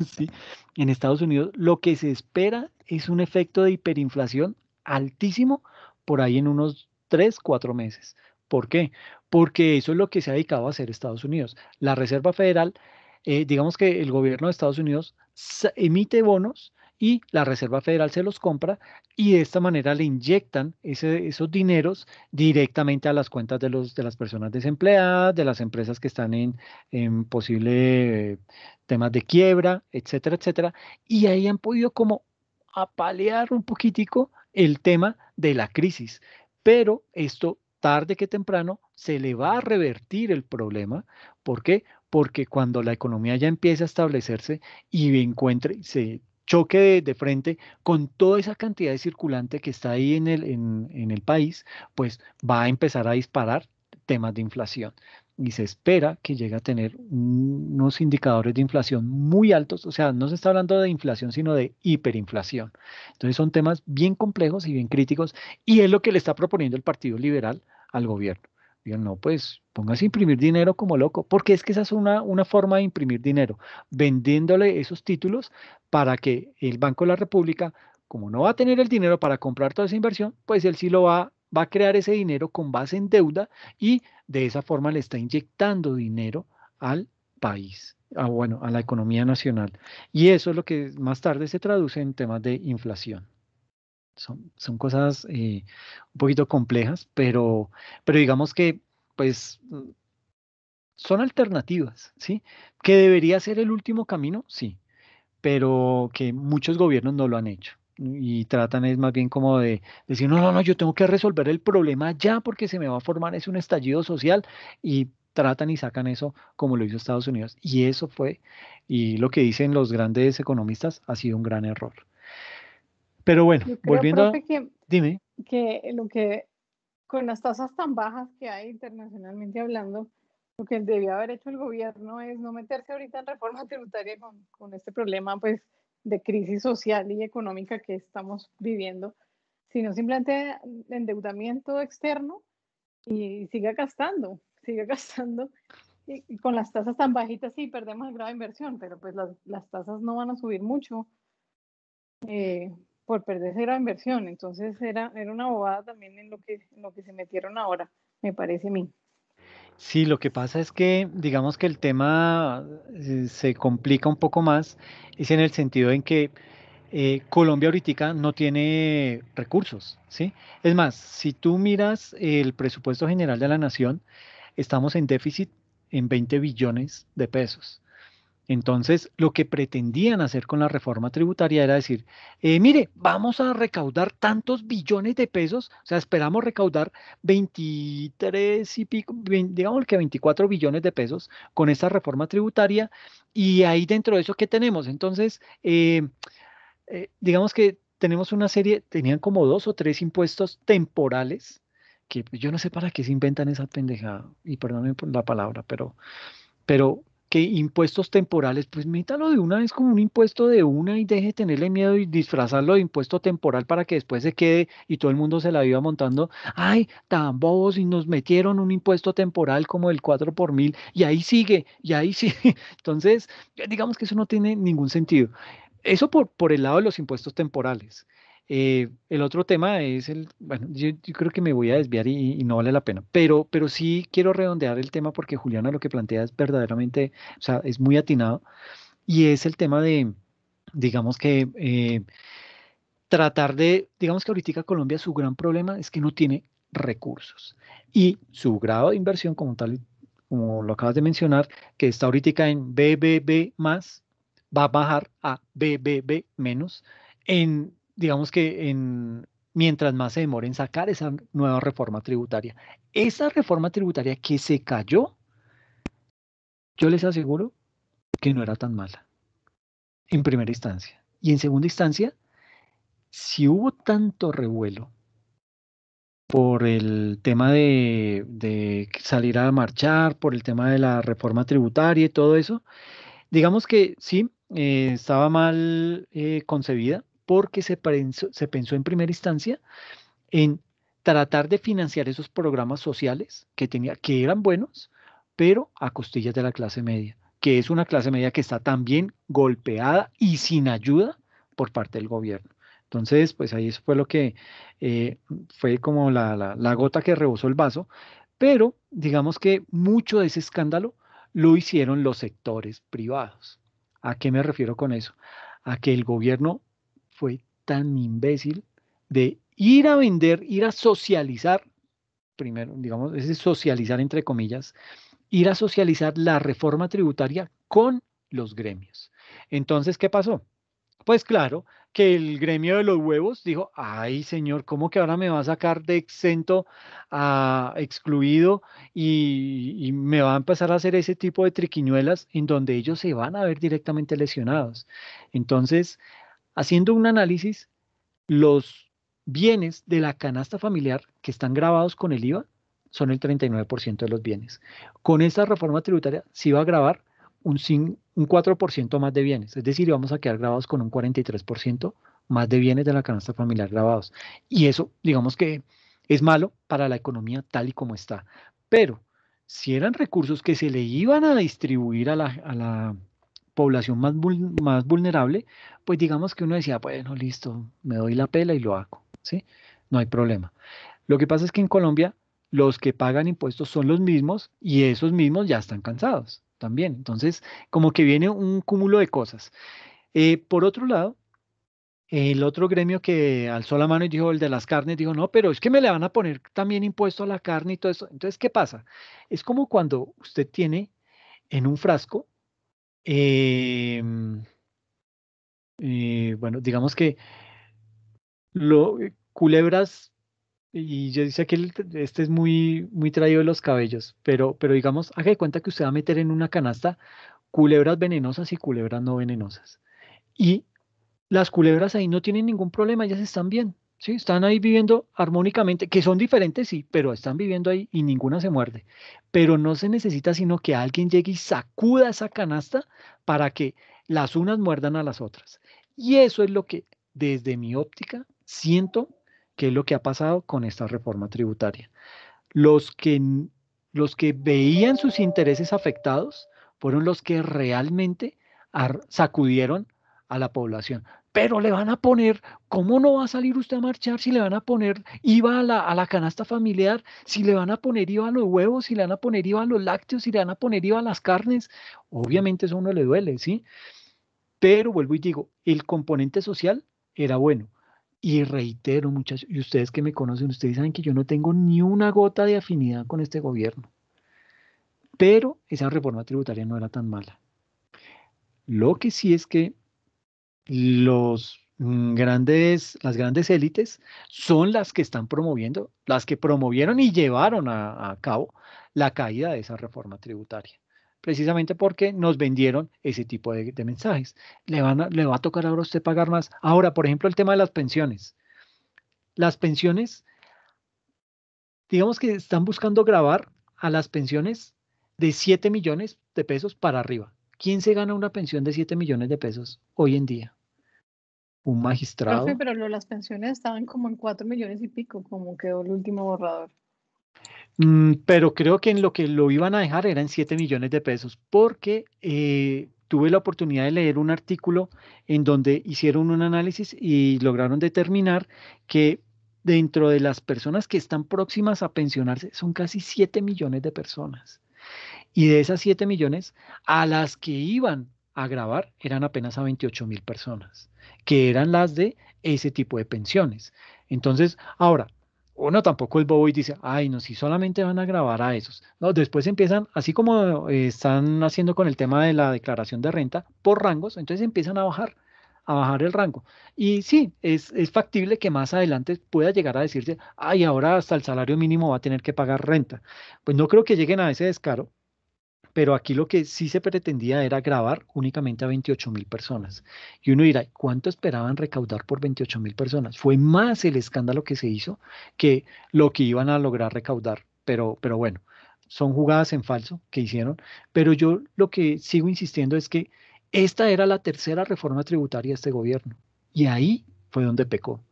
¿Sí? En Estados Unidos lo que se espera es un efecto de hiperinflación altísimo por ahí en unos 3, 4 meses. ¿Por qué? Porque eso es lo que se ha dedicado a hacer Estados Unidos. La Reserva Federal, digamos que el gobierno de Estados Unidos emite bonos y la Reserva Federal se los compra y de esta manera le inyectan esos dineros directamente a las cuentas de las personas desempleadas, de las empresas que están en posible temas de quiebra, etcétera, etcétera. Y ahí han podido como apalear un poquitico el tema de la crisis. Pero esto, tarde que temprano, se le va a revertir el problema. ¿Por qué? Porque cuando la economía ya empieza a establecerse y encuentre, se choque de frente con toda esa cantidad de circulante que está ahí en el país, pues va a empezar a disparar temas de inflación y se espera que llegue a tener unos indicadores de inflación muy altos, o sea, no se está hablando de inflación, sino de hiperinflación. Entonces son temas bien complejos y bien críticos y es lo que le está proponiendo el Partido Liberal al gobierno. Digan, no, pues póngase a imprimir dinero como loco, porque es que esa es una forma de imprimir dinero, vendiéndole esos títulos para que el Banco de la República, como no va a tener el dinero para comprar toda esa inversión, pues él sí va a crear ese dinero con base en deuda y de esa forma le está inyectando dinero al país, bueno, a la economía nacional. Y eso es lo que más tarde se traduce en temas de inflación. Son cosas un poquito complejas, pero digamos que, pues, son alternativas, ¿sí? Que debería ser el último camino, sí, pero que muchos gobiernos no lo han hecho. Y tratan es más bien como de decir, no, no, no, yo tengo que resolver el problema ya porque se me va a formar es un estallido social y tratan y sacan eso como lo hizo Estados Unidos. Y eso fue, y lo que dicen los grandes economistas, ha sido un gran error. Pero bueno, Yo creo, volviendo a, profe, que, dime, que lo que con las tasas tan bajas que hay internacionalmente hablando, lo que debió haber hecho el gobierno es no meterse ahorita en reforma tributaria con este problema pues, de crisis social y económica que estamos viviendo, sino simplemente endeudamiento externo y siga gastando. Y con las tasas tan bajitas sí perdemos el grado de inversión, pero pues las tasas no van a subir mucho por perder ese grado de inversión. Entonces era una bobada también en lo que se metieron ahora, me parece a mí. sí, lo que pasa es que, digamos que el tema se complica un poco más, es en el sentido en que Colombia ahorita no tiene recursos, ¿sí? Es más, si tú miras el presupuesto general de la nación, estamos en déficit en 20 billones de pesos. Entonces, lo que pretendían hacer con la reforma tributaria era decir, mire, vamos a recaudar tantos billones de pesos, o sea, esperamos recaudar 23 y pico, digamos que 24 billones de pesos con esta reforma tributaria, y ahí dentro de eso, ¿qué tenemos? Entonces, digamos que tenemos una serie, tenían como 2 o 3 impuestos temporales que yo no sé para qué se inventan esa pendejada, y perdónenme por la palabra, pero que impuestos temporales, pues métalo de una vez como un impuesto de una y deje de tenerle miedo y disfrazarlo de impuesto temporal para que después se quede y todo el mundo se la viva montando. Ay, tan bobos y nos metieron un impuesto temporal como el 4 por mil y ahí sigue, y ahí sigue. Entonces, digamos que eso no tiene ningún sentido. Eso por el lado de los impuestos temporales. El otro tema es bueno, yo creo que me voy a desviar y no vale la pena, pero sí quiero redondear el tema porque Juliana lo que plantea es verdaderamente, o sea, es muy atinado y es el tema de, digamos que, tratar de, digamos que ahorita Colombia su gran problema es que no tiene recursos y su grado de inversión como tal, como lo acabas de mencionar, que está ahorita en BBB más, va a bajar a BBB menos en, digamos que en, mientras más se demore en sacar esa nueva reforma tributaria. Esa reforma tributaria que se cayó, yo les aseguro que no era tan mala en primera instancia. Y en segunda instancia, si hubo tanto revuelo por el tema de salir a marchar, por el tema de la reforma tributaria y todo eso, digamos que sí, estaba mal concebida porque se pensó en primera instancia en tratar de financiar esos programas sociales que eran buenos, pero a costillas de la clase media, que es una clase media que está también golpeada y sin ayuda por parte del gobierno. Entonces, pues ahí eso fue lo que eh, fue como la gota que rebosó el vaso, pero digamos que mucho de ese escándalo lo hicieron los sectores privados. ¿A qué me refiero con eso? A que el gobierno fue tan imbécil de ir a vender, ir a socializar, primero, digamos, ese socializar entre comillas, ir a socializar la reforma tributaria con los gremios. Entonces, ¿qué pasó? Pues claro, que el gremio de los huevos dijo, ay señor, ¿cómo que ahora me va a sacar de exento a excluido y me va a empezar a hacer ese tipo de triquiñuelas en donde ellos se van a ver directamente lesionados? Entonces, haciendo un análisis, los bienes de la canasta familiar que están grabados con el IVA son el 39% de los bienes. Con esta reforma tributaria se va a grabar un 4% más de bienes, es decir, vamos a quedar grabados con un 43% más de bienes de la canasta familiar grabados. Y eso, digamos que es malo para la economía tal y como está. Pero si eran recursos que se le iban a distribuir a la población más vulnerable, pues digamos que uno decía, bueno, listo, me doy la pela y lo hago, ¿sí? No hay problema. Lo que pasa es que en Colombia los que pagan impuestos son los mismos y esos mismos ya están cansados también. Entonces, como que viene un cúmulo de cosas. Por otro lado, el otro gremio que alzó la mano y dijo, el de las carnes, dijo, no, pero es que me le van a poner también impuesto a la carne y todo eso. Entonces, ¿qué pasa? Es como cuando usted tiene en un frasco, em, bueno, digamos que culebras, y yo dice que este es muy, muy traído de los cabellos, pero digamos, haga de cuenta que usted va a meter en una canasta culebras venenosas y culebras no venenosas. Y las culebras ahí no tienen ningún problema, ellas están bien, ¿sí? Están ahí viviendo armónicamente, que son diferentes, sí, pero están viviendo ahí y ninguna se muerde. Pero no se necesita sino que alguien llegue y sacuda esa canasta para que las unas muerdan a las otras. Y eso es lo que, desde mi óptica, siento que es lo que ha pasado con esta reforma tributaria. Los que, los que veían sus intereses afectados fueron los que realmente sacudieron a la población. Pero le van a poner, ¿cómo no va a salir usted a marchar si le van a poner IVA a la canasta familiar, si le van a poner IVA a los huevos, si le van a poner IVA a los lácteos, si le van a poner IVA a las carnes? Obviamente eso a uno le duele, ¿sí? Pero vuelvo y digo, el componente social era bueno. Y reitero, muchachos, y ustedes que me conocen, ustedes saben que yo no tengo ni una gota de afinidad con este gobierno. Pero esa reforma tributaria no era tan mala. Lo que sí es que las grandes élites son las que están promoviendo, las que promovieron y llevaron a cabo la caída de esa reforma tributaria. Precisamente porque nos vendieron ese tipo de mensajes. Le va a tocar ahora a usted pagar más. Ahora, por ejemplo, el tema de las pensiones. Las pensiones digamos que están buscando gravar a las pensiones de 7 millones de pesos para arriba. ¿Quién se gana una pensión de 7 millones de pesos hoy en día? ¿Un Profe, magistrado? pero las pensiones estaban como en 4 millones y pico, como quedó el último borrador. Pero creo que en lo que lo iban a dejar era en 7 millones de pesos, porque tuve la oportunidad de leer un artículo en donde hicieron un análisis y lograron determinar que dentro de las personas que están próximas a pensionarse son casi 7 millones de personas. Y de esas 7 millones, a las que iban a grabar eran apenas a 28.000 personas, que eran las de ese tipo de pensiones. Entonces, ahora, uno tampoco es bobo y dice, ay, no, si solamente van a grabar a esos. No, después empiezan, así como están haciendo con el tema de la declaración de renta por rangos, entonces empiezan a bajar el rango. Y sí, es factible que más adelante pueda llegar a decirse, ay, ahora hasta el salario mínimo va a tener que pagar renta. Pues no creo que lleguen a ese descaro, pero aquí lo que sí se pretendía era grabar únicamente a 28.000 personas. Y uno dirá, ¿cuánto esperaban recaudar por 28.000 personas? Fue más el escándalo que se hizo que lo que iban a lograr recaudar. Pero bueno, son jugadas en falso que hicieron. Pero yo lo que sigo insistiendo es que esta era la tercera reforma tributaria de este gobierno. Y ahí fue donde pecó.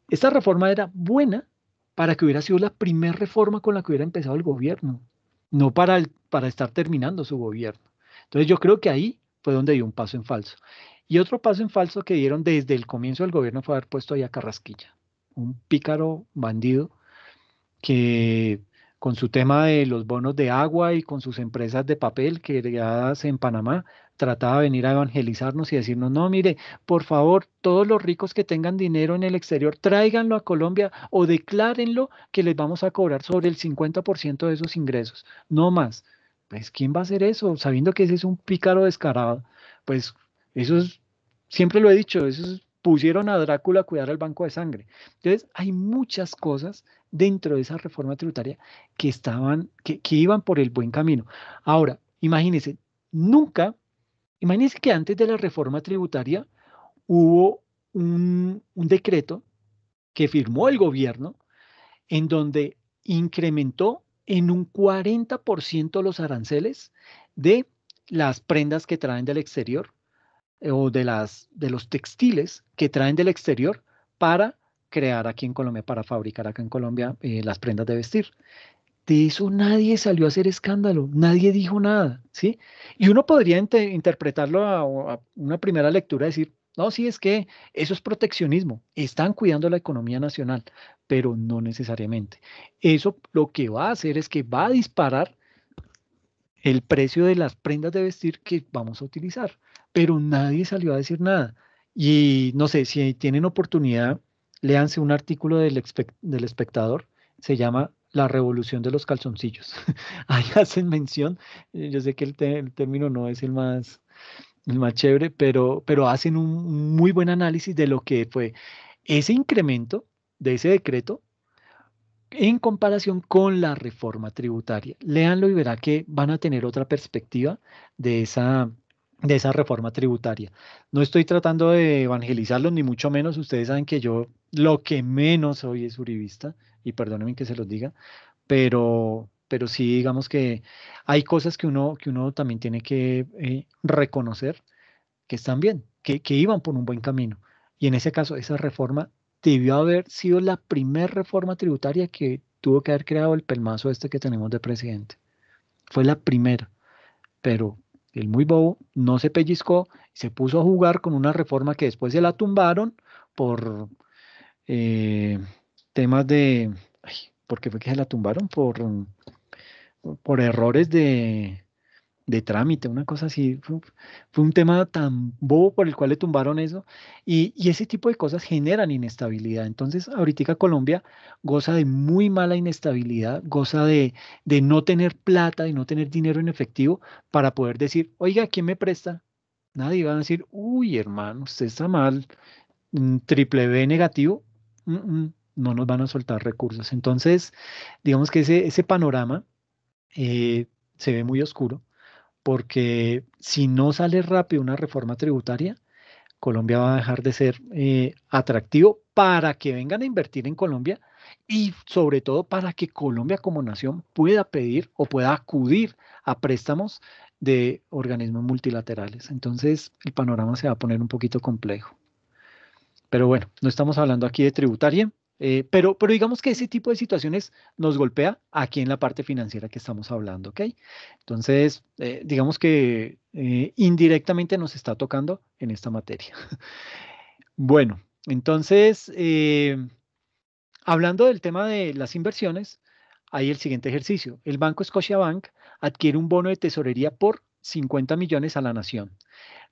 Esta reforma era buena para que hubiera sido la primera reforma con la que hubiera empezado el gobierno, no para estar terminando su gobierno. Entonces yo creo que ahí fue donde dio un paso en falso. Y otro paso en falso que dieron desde el comienzo del gobierno fue haber puesto ahí a Carrasquilla, un pícaro bandido que con su tema de los bonos de agua y con sus empresas de papel creadas en Panamá, trataba de venir a evangelizarnos y decirnos, no, mire, por favor, todos los ricos que tengan dinero en el exterior, tráiganlo a Colombia o declárenlo que les vamos a cobrar sobre el 50% de esos ingresos, no más. Pues, ¿quién va a hacer eso? Sabiendo que ese es un pícaro descarado, pues eso es, siempre lo he dicho, pusieron a Drácula a cuidar el banco de sangre. Entonces, hay muchas cosas dentro de esa reforma tributaria que iban por el buen camino. Ahora, nunca, imagínense que antes de la reforma tributaria hubo un decreto que firmó el gobierno en donde incrementó en un 40% los aranceles de las prendas que traen del exterior o de los textiles que traen del exterior para crear aquí en Colombia, para fabricar acá en Colombia las prendas de vestir. De eso nadie salió a hacer escándalo, nadie dijo nada, ¿sí? Y uno podría interpretarlo a una primera lectura, decir, no, sí, es que eso es proteccionismo, están cuidando la economía nacional, pero no necesariamente. Eso lo que va a hacer es que va a disparar el precio de las prendas de vestir que vamos a utilizar, pero nadie salió a decir nada. Y no sé, si tienen oportunidad, léanse un artículo del Espectador, se llama La revolución de los calzoncillos. Ahí hacen mención, yo sé que el término no es el más chévere, pero hacen un muy buen análisis de lo que fue ese incremento de ese decreto en comparación con la reforma tributaria. Léanlo y verá que van a tener otra perspectiva de de esa reforma tributaria. No estoy tratando de evangelizarlos, ni mucho menos. Ustedes saben que yo lo que menos soy es uribista, y perdónenme que se los diga, pero sí digamos que hay cosas que uno también tiene que reconocer que están bien, que iban por un buen camino. Y en ese caso, esa reforma debió haber sido la primera reforma tributaria que tuvo que haber creado el pelmazo este que tenemos de presidente. Fue la primera, pero el muy bobo no se pellizcó, se puso a jugar con una reforma que después se la tumbaron por eh, temas de... Ay, ¿por qué fue que se la tumbaron? Por errores de trámite, una cosa así. Fue un tema tan bobo por el cual le tumbaron eso. Y ese tipo de cosas generan inestabilidad. Entonces, ahorita Colombia goza de muy mala inestabilidad, goza de no tener plata, de no tener dinero en efectivo para poder decir, oiga, ¿quién me presta? Nadie va a decir, uy, hermano, usted está mal, triple B negativo, no nos van a soltar recursos. Entonces, digamos que ese panorama eh, se ve muy oscuro porque si no sale rápido una reforma tributaria, Colombia va a dejar de ser atractivo para que vengan a invertir en Colombia y sobre todo para que Colombia como nación pueda pedir o pueda acudir a préstamos de organismos multilaterales. Entonces, el panorama se va a poner un poquito complejo. Pero bueno, no estamos hablando aquí de tributaria, pero digamos que ese tipo de situaciones nos golpea aquí en la parte financiera que estamos hablando, ¿ok? Entonces, digamos que indirectamente nos está tocando en esta materia. Bueno, entonces, hablando del tema de las inversiones, hay el siguiente ejercicio. El Banco Scotiabank adquiere un bono de tesorería por 50 millones a la nación.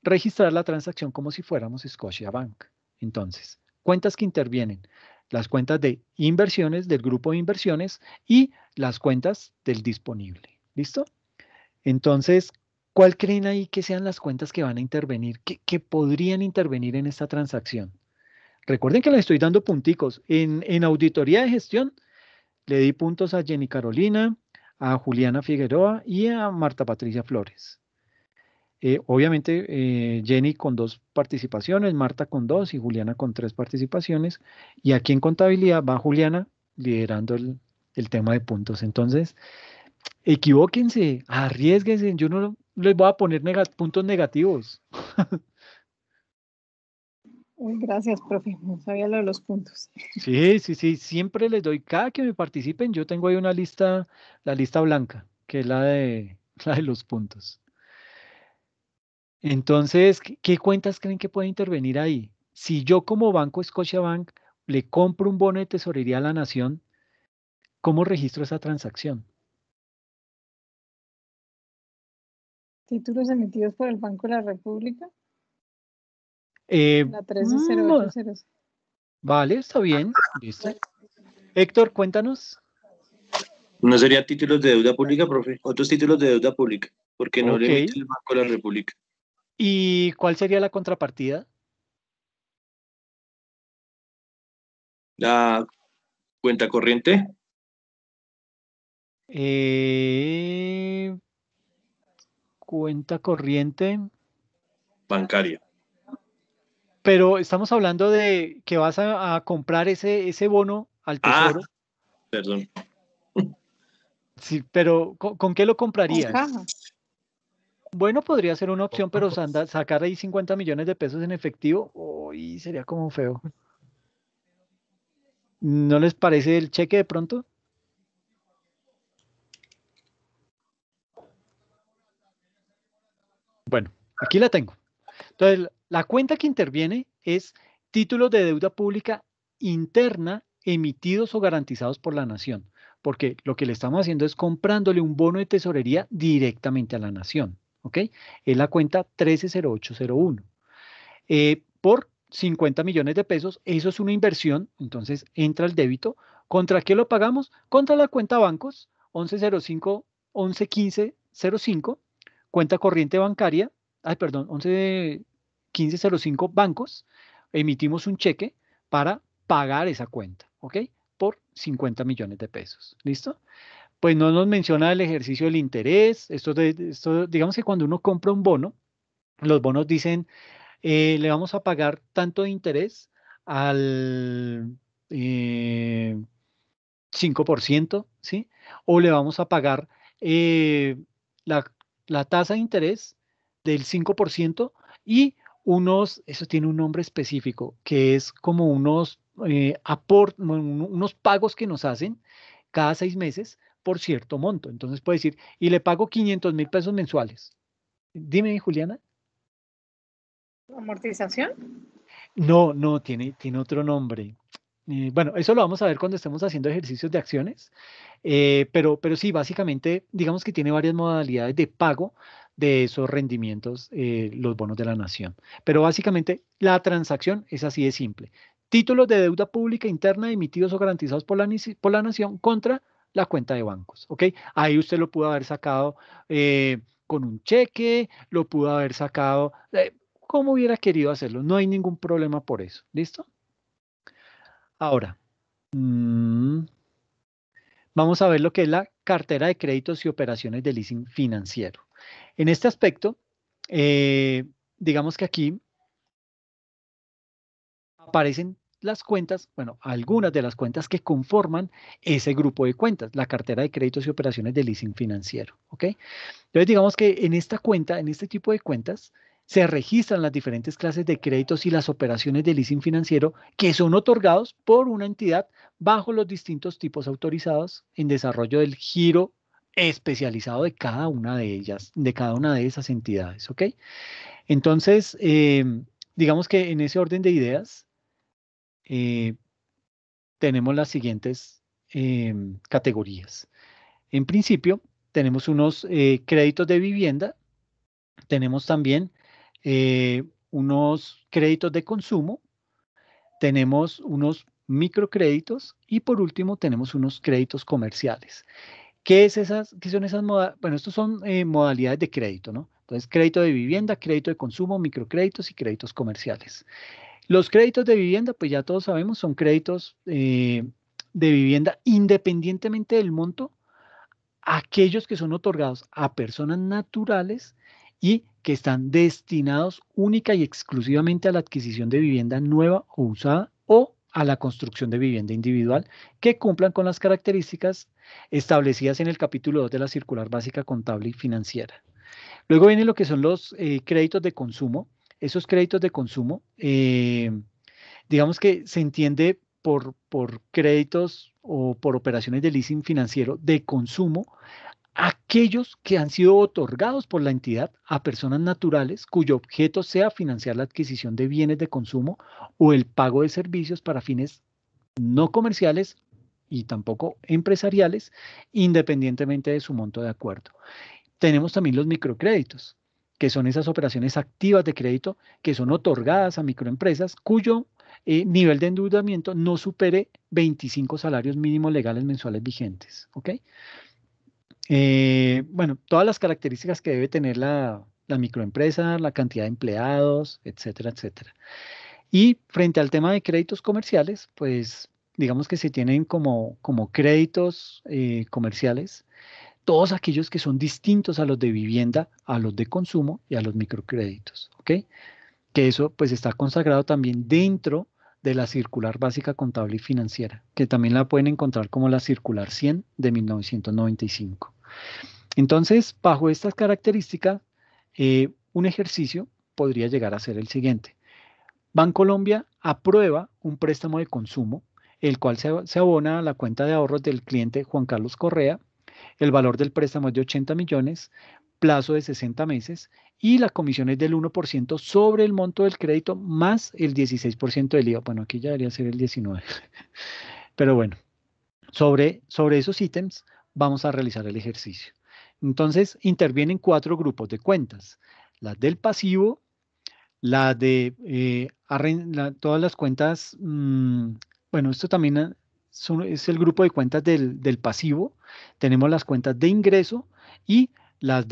Registrar la transacción como si fuéramos Scotiabank. Entonces, cuentas que intervienen, las cuentas de inversiones del grupo de inversiones y las cuentas del disponible. ¿Listo? Entonces, ¿cuál creen ahí que sean las cuentas que van a intervenir, que podrían intervenir en esta transacción? Recuerden que les estoy dando punticos. En auditoría de gestión le di puntos a Jenny Carolina, a Juliana Figueroa y a Marta Patricia Flores. Obviamente, Jenny con 2 participaciones, Marta con 2 y Juliana con 3 participaciones. Y aquí en contabilidad va Juliana liderando el tema de puntos. Entonces, equivóquense, arriésguense. Yo no les voy a poner puntos negativos. Uy, gracias, profe. No sabía lo de los puntos. Sí, sí, sí, siempre les doy, cada que me participen, yo tengo ahí una lista, la lista blanca, que es la de, la de los puntos. Entonces, ¿qué cuentas creen que puede intervenir ahí? Si yo como banco Scotiabank le compro un bono de tesorería a la nación, ¿cómo registro esa transacción? Títulos emitidos por el Banco de la República, Eh, la mm, 13080. vale, está bien, listo. Héctor, cuéntanos. ¿No sería títulos de deuda pública, profe? Otros títulos de deuda pública, porque no le Ok. emite el Banco de la República. ¿Y cuál sería la contrapartida? La cuenta corriente Eh, cuenta corriente. bancaria. Pero estamos hablando de que vas a comprar ese bono al Ah, tesoro. perdón. Sí, pero ¿con qué lo Con comprarías? caja. Bueno, podría ser una opción, pero sacar ahí 50 millones de pesos en efectivo, uy, sería como feo. ¿No les parece el cheque de pronto? Bueno, aquí la tengo. Entonces, la cuenta que interviene es títulos de deuda pública interna emitidos o garantizados por la nación, porque lo que le estamos haciendo es comprándole un bono de tesorería directamente a la nación, ¿ok? Es la cuenta 130801. Por 50 millones de pesos, eso es una inversión, entonces entra el débito. ¿Contra qué lo pagamos? Contra la cuenta bancos 1105, 111505, cuenta corriente bancaria, ay, perdón, 111505 bancos, emitimos un cheque para pagar esa cuenta, ¿ok? Por 50 millones de pesos, ¿listo? Pues no nos menciona el ejercicio del interés, esto digamos que cuando uno compra un bono, los bonos dicen le vamos a pagar tanto de interés al 5%, ¿sí? O le vamos a pagar la, la tasa de interés del 5% y eso tiene un nombre específico, que es como unos pagos que nos hacen cada 6 meses por cierto monto. Entonces puede decir, y le pago 500.000 pesos mensuales. Dime, Juliana. ¿Amortización? No, no, tiene otro nombre. Bueno, eso lo vamos a ver cuando estemos haciendo ejercicios de acciones, pero sí, básicamente, digamos que tiene varias modalidades de pago de esos rendimientos, los bonos de la nación. Pero básicamente la transacción es así de simple. Títulos de deuda pública interna emitidos o garantizados por la nación contra la cuenta de bancos, ¿ok? Ahí usted lo pudo haber sacado con un cheque, lo pudo haber sacado como hubiera querido hacerlo. No hay ningún problema por eso. ¿Listo? Ahora, mm, vamos a ver lo que es la cartera de créditos y operaciones de leasing financiero. En este aspecto, digamos que aquí aparecen las cuentas, bueno, algunas de las cuentas que conforman ese grupo de cuentas, la cartera de créditos y operaciones de leasing financiero, ¿ok? Entonces, digamos que en esta cuenta, en este tipo de cuentas, se registran las diferentes clases de créditos y las operaciones de leasing financiero que son otorgados por una entidad bajo los distintos tipos autorizados en desarrollo del giro especializado de cada una de ellas, de cada una de esas entidades, ¿ok? Entonces, digamos que en ese orden de ideas, eh, tenemos las siguientes categorías. En principio, tenemos unos créditos de vivienda, tenemos también unos créditos de consumo, tenemos unos microcréditos y por último tenemos unos créditos comerciales. ¿Qué son esas modalidades? Bueno, estos son modalidades de crédito, ¿no? Entonces, crédito de vivienda, crédito de consumo, microcréditos y créditos comerciales. Los créditos de vivienda, pues ya todos sabemos, son créditos de vivienda independientemente del monto, aquellos que son otorgados a personas naturales y que están destinados única y exclusivamente a la adquisición de vivienda nueva o usada o a la construcción de vivienda individual que cumplan con las características establecidas en el capítulo 2 de la Circular Básica Contable y Financiera. Luego viene lo que son los créditos de consumo. Esos créditos de consumo, digamos que se entiende por créditos o por operaciones de leasing financiero de consumo, aquellos que han sido otorgados por la entidad a personas naturales cuyo objeto sea financiar la adquisición de bienes de consumo o el pago de servicios para fines no comerciales y tampoco empresariales, independientemente de su monto de acuerdo. Tenemos también los microcréditos, que son esas operaciones activas de crédito que son otorgadas a microempresas cuyo nivel de endeudamiento no supere 25 salarios mínimos legales mensuales vigentes. ¿Ok? Bueno, todas las características que debe tener la microempresa, la cantidad de empleados, etcétera, etcétera. Y frente al tema de créditos comerciales, pues digamos que se tienen como créditos comerciales todos aquellos que son distintos a los de vivienda, a los de consumo y a los microcréditos, ¿ok? Que eso pues está consagrado también dentro de la Circular Básica Contable y Financiera, que también la pueden encontrar como la Circular 100 de 1995. Entonces, bajo estas características, un ejercicio podría llegar a ser el siguiente. Bancolombia aprueba un préstamo de consumo, el cual se abona a la cuenta de ahorros del cliente Juan Carlos Correa. El valor del préstamo es de 80 millones, plazo de 60 meses y la comisión es del 1% sobre el monto del crédito más el 16% del IVA. Bueno, aquí ya debería ser el 19%. Pero bueno, sobre esos ítems vamos a realizar el ejercicio. Entonces, intervienen 4 grupos de cuentas. Las del pasivo, las de todas las cuentas, bueno, esto también es el grupo de cuentas del pasivo. Tenemos las cuentas de ingreso y las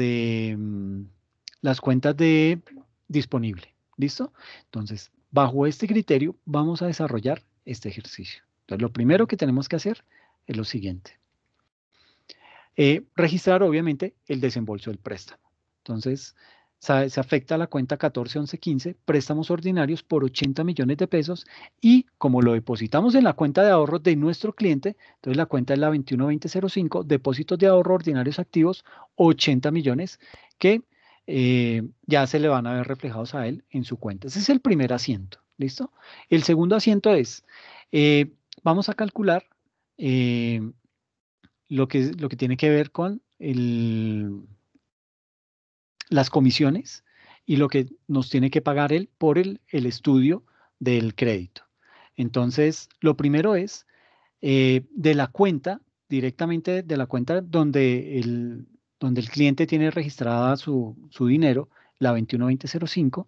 cuentas de disponible. ¿Listo? Entonces, bajo este criterio vamos a desarrollar este ejercicio. Entonces, lo primero que tenemos que hacer es lo siguiente. Registrar, obviamente, el desembolso del préstamo. Entonces, se afecta a la cuenta 141115, préstamos ordinarios por 80 millones de pesos y como lo depositamos en la cuenta de ahorros de nuestro cliente, entonces la cuenta es la 212005, depósitos de ahorro ordinarios activos, 80 millones que ya se le van a ver reflejados a él en su cuenta. Ese es el primer asiento, ¿listo? El segundo asiento es, vamos a calcular lo que tiene que ver con las comisiones y lo que nos tiene que pagar él por el estudio del crédito. Entonces, lo primero es de la cuenta, directamente de la cuenta donde el cliente tiene registrada su dinero, la 212005,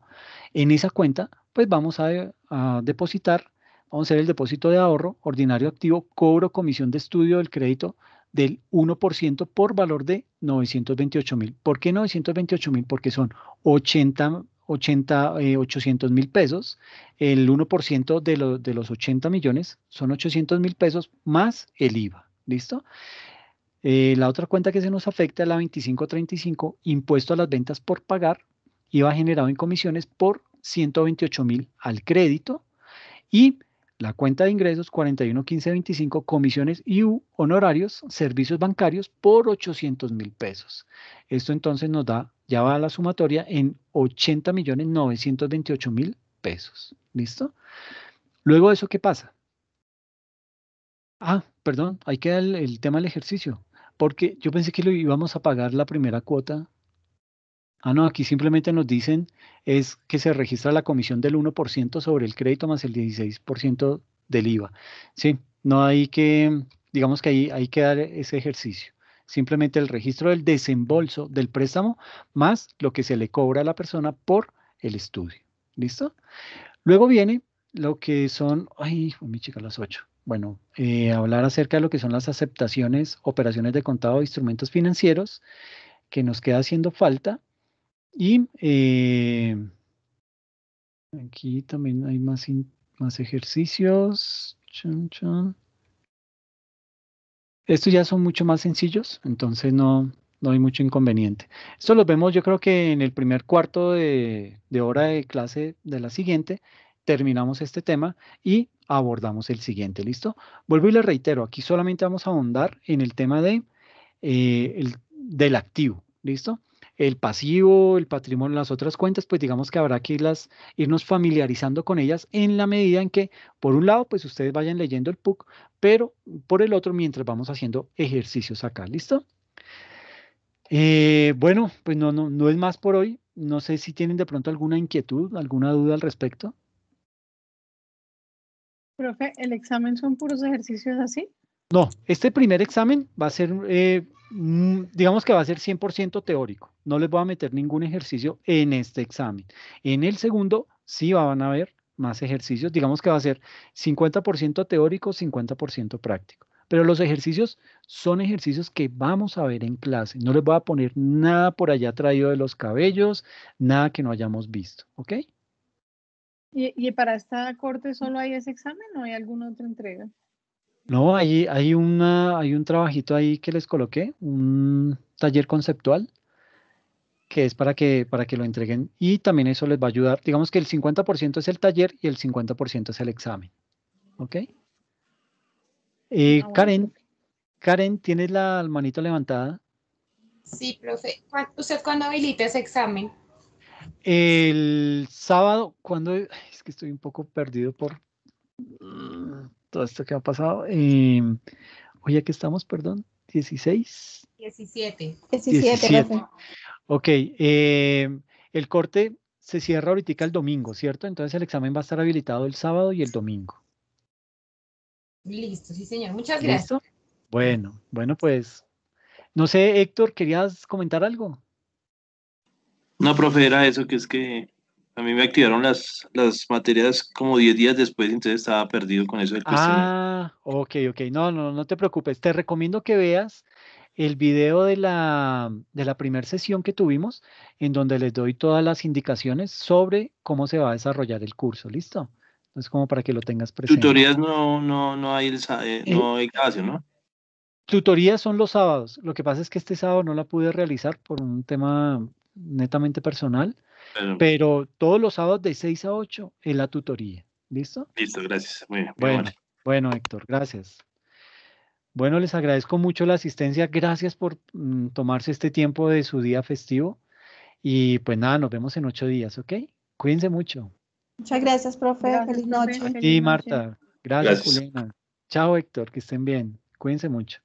en esa cuenta, pues vamos a depositar, vamos a hacer el depósito de ahorro ordinario activo, cobro comisión de estudio del crédito del 1% por valor de 928.000. ¿Por qué 928.000? Porque son 800.000 pesos. El 1% de los 80 millones son 800.000 pesos más el IVA. ¿Listo? La otra cuenta que se nos afecta es la 2535, impuesto a las ventas por pagar, IVA generado en comisiones por 128.000 al crédito y la cuenta de ingresos 41.15.25, comisiones y honorarios, servicios bancarios por 800.000 pesos. Esto entonces nos da, ya va a la sumatoria en 80.928.000 pesos. ¿Listo? Luego de eso, ¿qué pasa? Ah, perdón, ahí queda el tema del ejercicio, porque yo pensé que lo íbamos a pagar la primera cuota. Ah, no, aquí simplemente nos dicen es que se registra la comisión del 1% sobre el crédito más el 16% del IVA. Sí, no hay que, digamos que ahí hay que dar ese ejercicio. Simplemente el registro del desembolso del préstamo más lo que se le cobra a la persona por el estudio. ¿Listo? Luego viene lo que son, ay, mi chica, las 8. Bueno, hablar acerca de lo que son las aceptaciones, operaciones de contado de instrumentos financieros, que nos queda haciendo falta. Y aquí también hay más ejercicios. Chun, chun. Estos ya son mucho más sencillos, entonces no hay mucho inconveniente. Esto lo vemos yo creo que en el primer cuarto de hora de clase de la siguiente, terminamos este tema y abordamos el siguiente, ¿listo? Vuelvo y le reitero, aquí solamente vamos a ahondar en el tema del activo, ¿listo? El pasivo, el patrimonio, las otras cuentas, pues digamos que habrá que irnos familiarizando con ellas en la medida en que, por un lado, pues ustedes vayan leyendo el PUC, pero por el otro, mientras vamos haciendo ejercicios acá, ¿listo? Bueno, pues no es más por hoy. No sé si tienen de pronto alguna inquietud, alguna duda al respecto. Profe, ¿el examen son puros ejercicios así? No, este primer examen va a ser, digamos que va a ser 100% teórico. No les voy a meter ningún ejercicio en este examen. En el segundo sí van a haber más ejercicios. Digamos que va a ser 50% teórico, 50% práctico. Pero los ejercicios son ejercicios que vamos a ver en clase. No les voy a poner nada por allá traído de los cabellos, nada que no hayamos visto. ¿Ok? ¿Y para esta corte solo hay ese examen o hay alguna otra entrega? No, hay un trabajito ahí que les coloqué, un taller conceptual que es para que lo entreguen y también eso les va a ayudar. Digamos que el 50% es el taller y el 50% es el examen. ¿Ok? Ah, bueno, Karen, profe. Karen, ¿tienes la manito levantada? Sí, profe. ¿Usted cuándo habilita ese examen? El sábado, cuando es que estoy un poco perdido por todo esto que ha pasado. Hoy aquí estamos, perdón, 16. 17. 17, 17. profe. Ok, el corte se cierra ahorita el domingo, ¿cierto? Entonces el examen va a estar habilitado el sábado y el domingo. Listo, sí, señor. Muchas gracias. ¿Listo? Bueno, pues, no sé, Héctor, ¿querías comentar algo? No, profe, era eso, que es que a mí me activaron las materias como 10 días después, entonces estaba perdido con eso del cuestionario. Ah, ok, no te preocupes. Te recomiendo que veas el video de la primera sesión que tuvimos, en donde les doy todas las indicaciones sobre cómo se va a desarrollar el curso, ¿listo? Entonces, como para que lo tengas presente. Tutorías no hay, Eh, no hay grabación, ¿no? Tutorías son los sábados. Lo que pasa es que este sábado no la pude realizar por un tema netamente personal, Pero, pero todos los sábados de 6 a 8 es la tutoría. ¿Listo? listo, gracias. Muy Bueno, amable. bueno, Héctor, gracias. Bueno, les agradezco mucho la asistencia. Gracias por tomarse este tiempo de su día festivo. Y pues nada, nos vemos en 8 días, ¿ok? Cuídense mucho. Muchas gracias, profe. Gracias, Feliz profe. noche. Feliz Sí, noche. Marta. Gracias, Gracias. Juliana. Chao, Héctor, que estén bien. Cuídense mucho.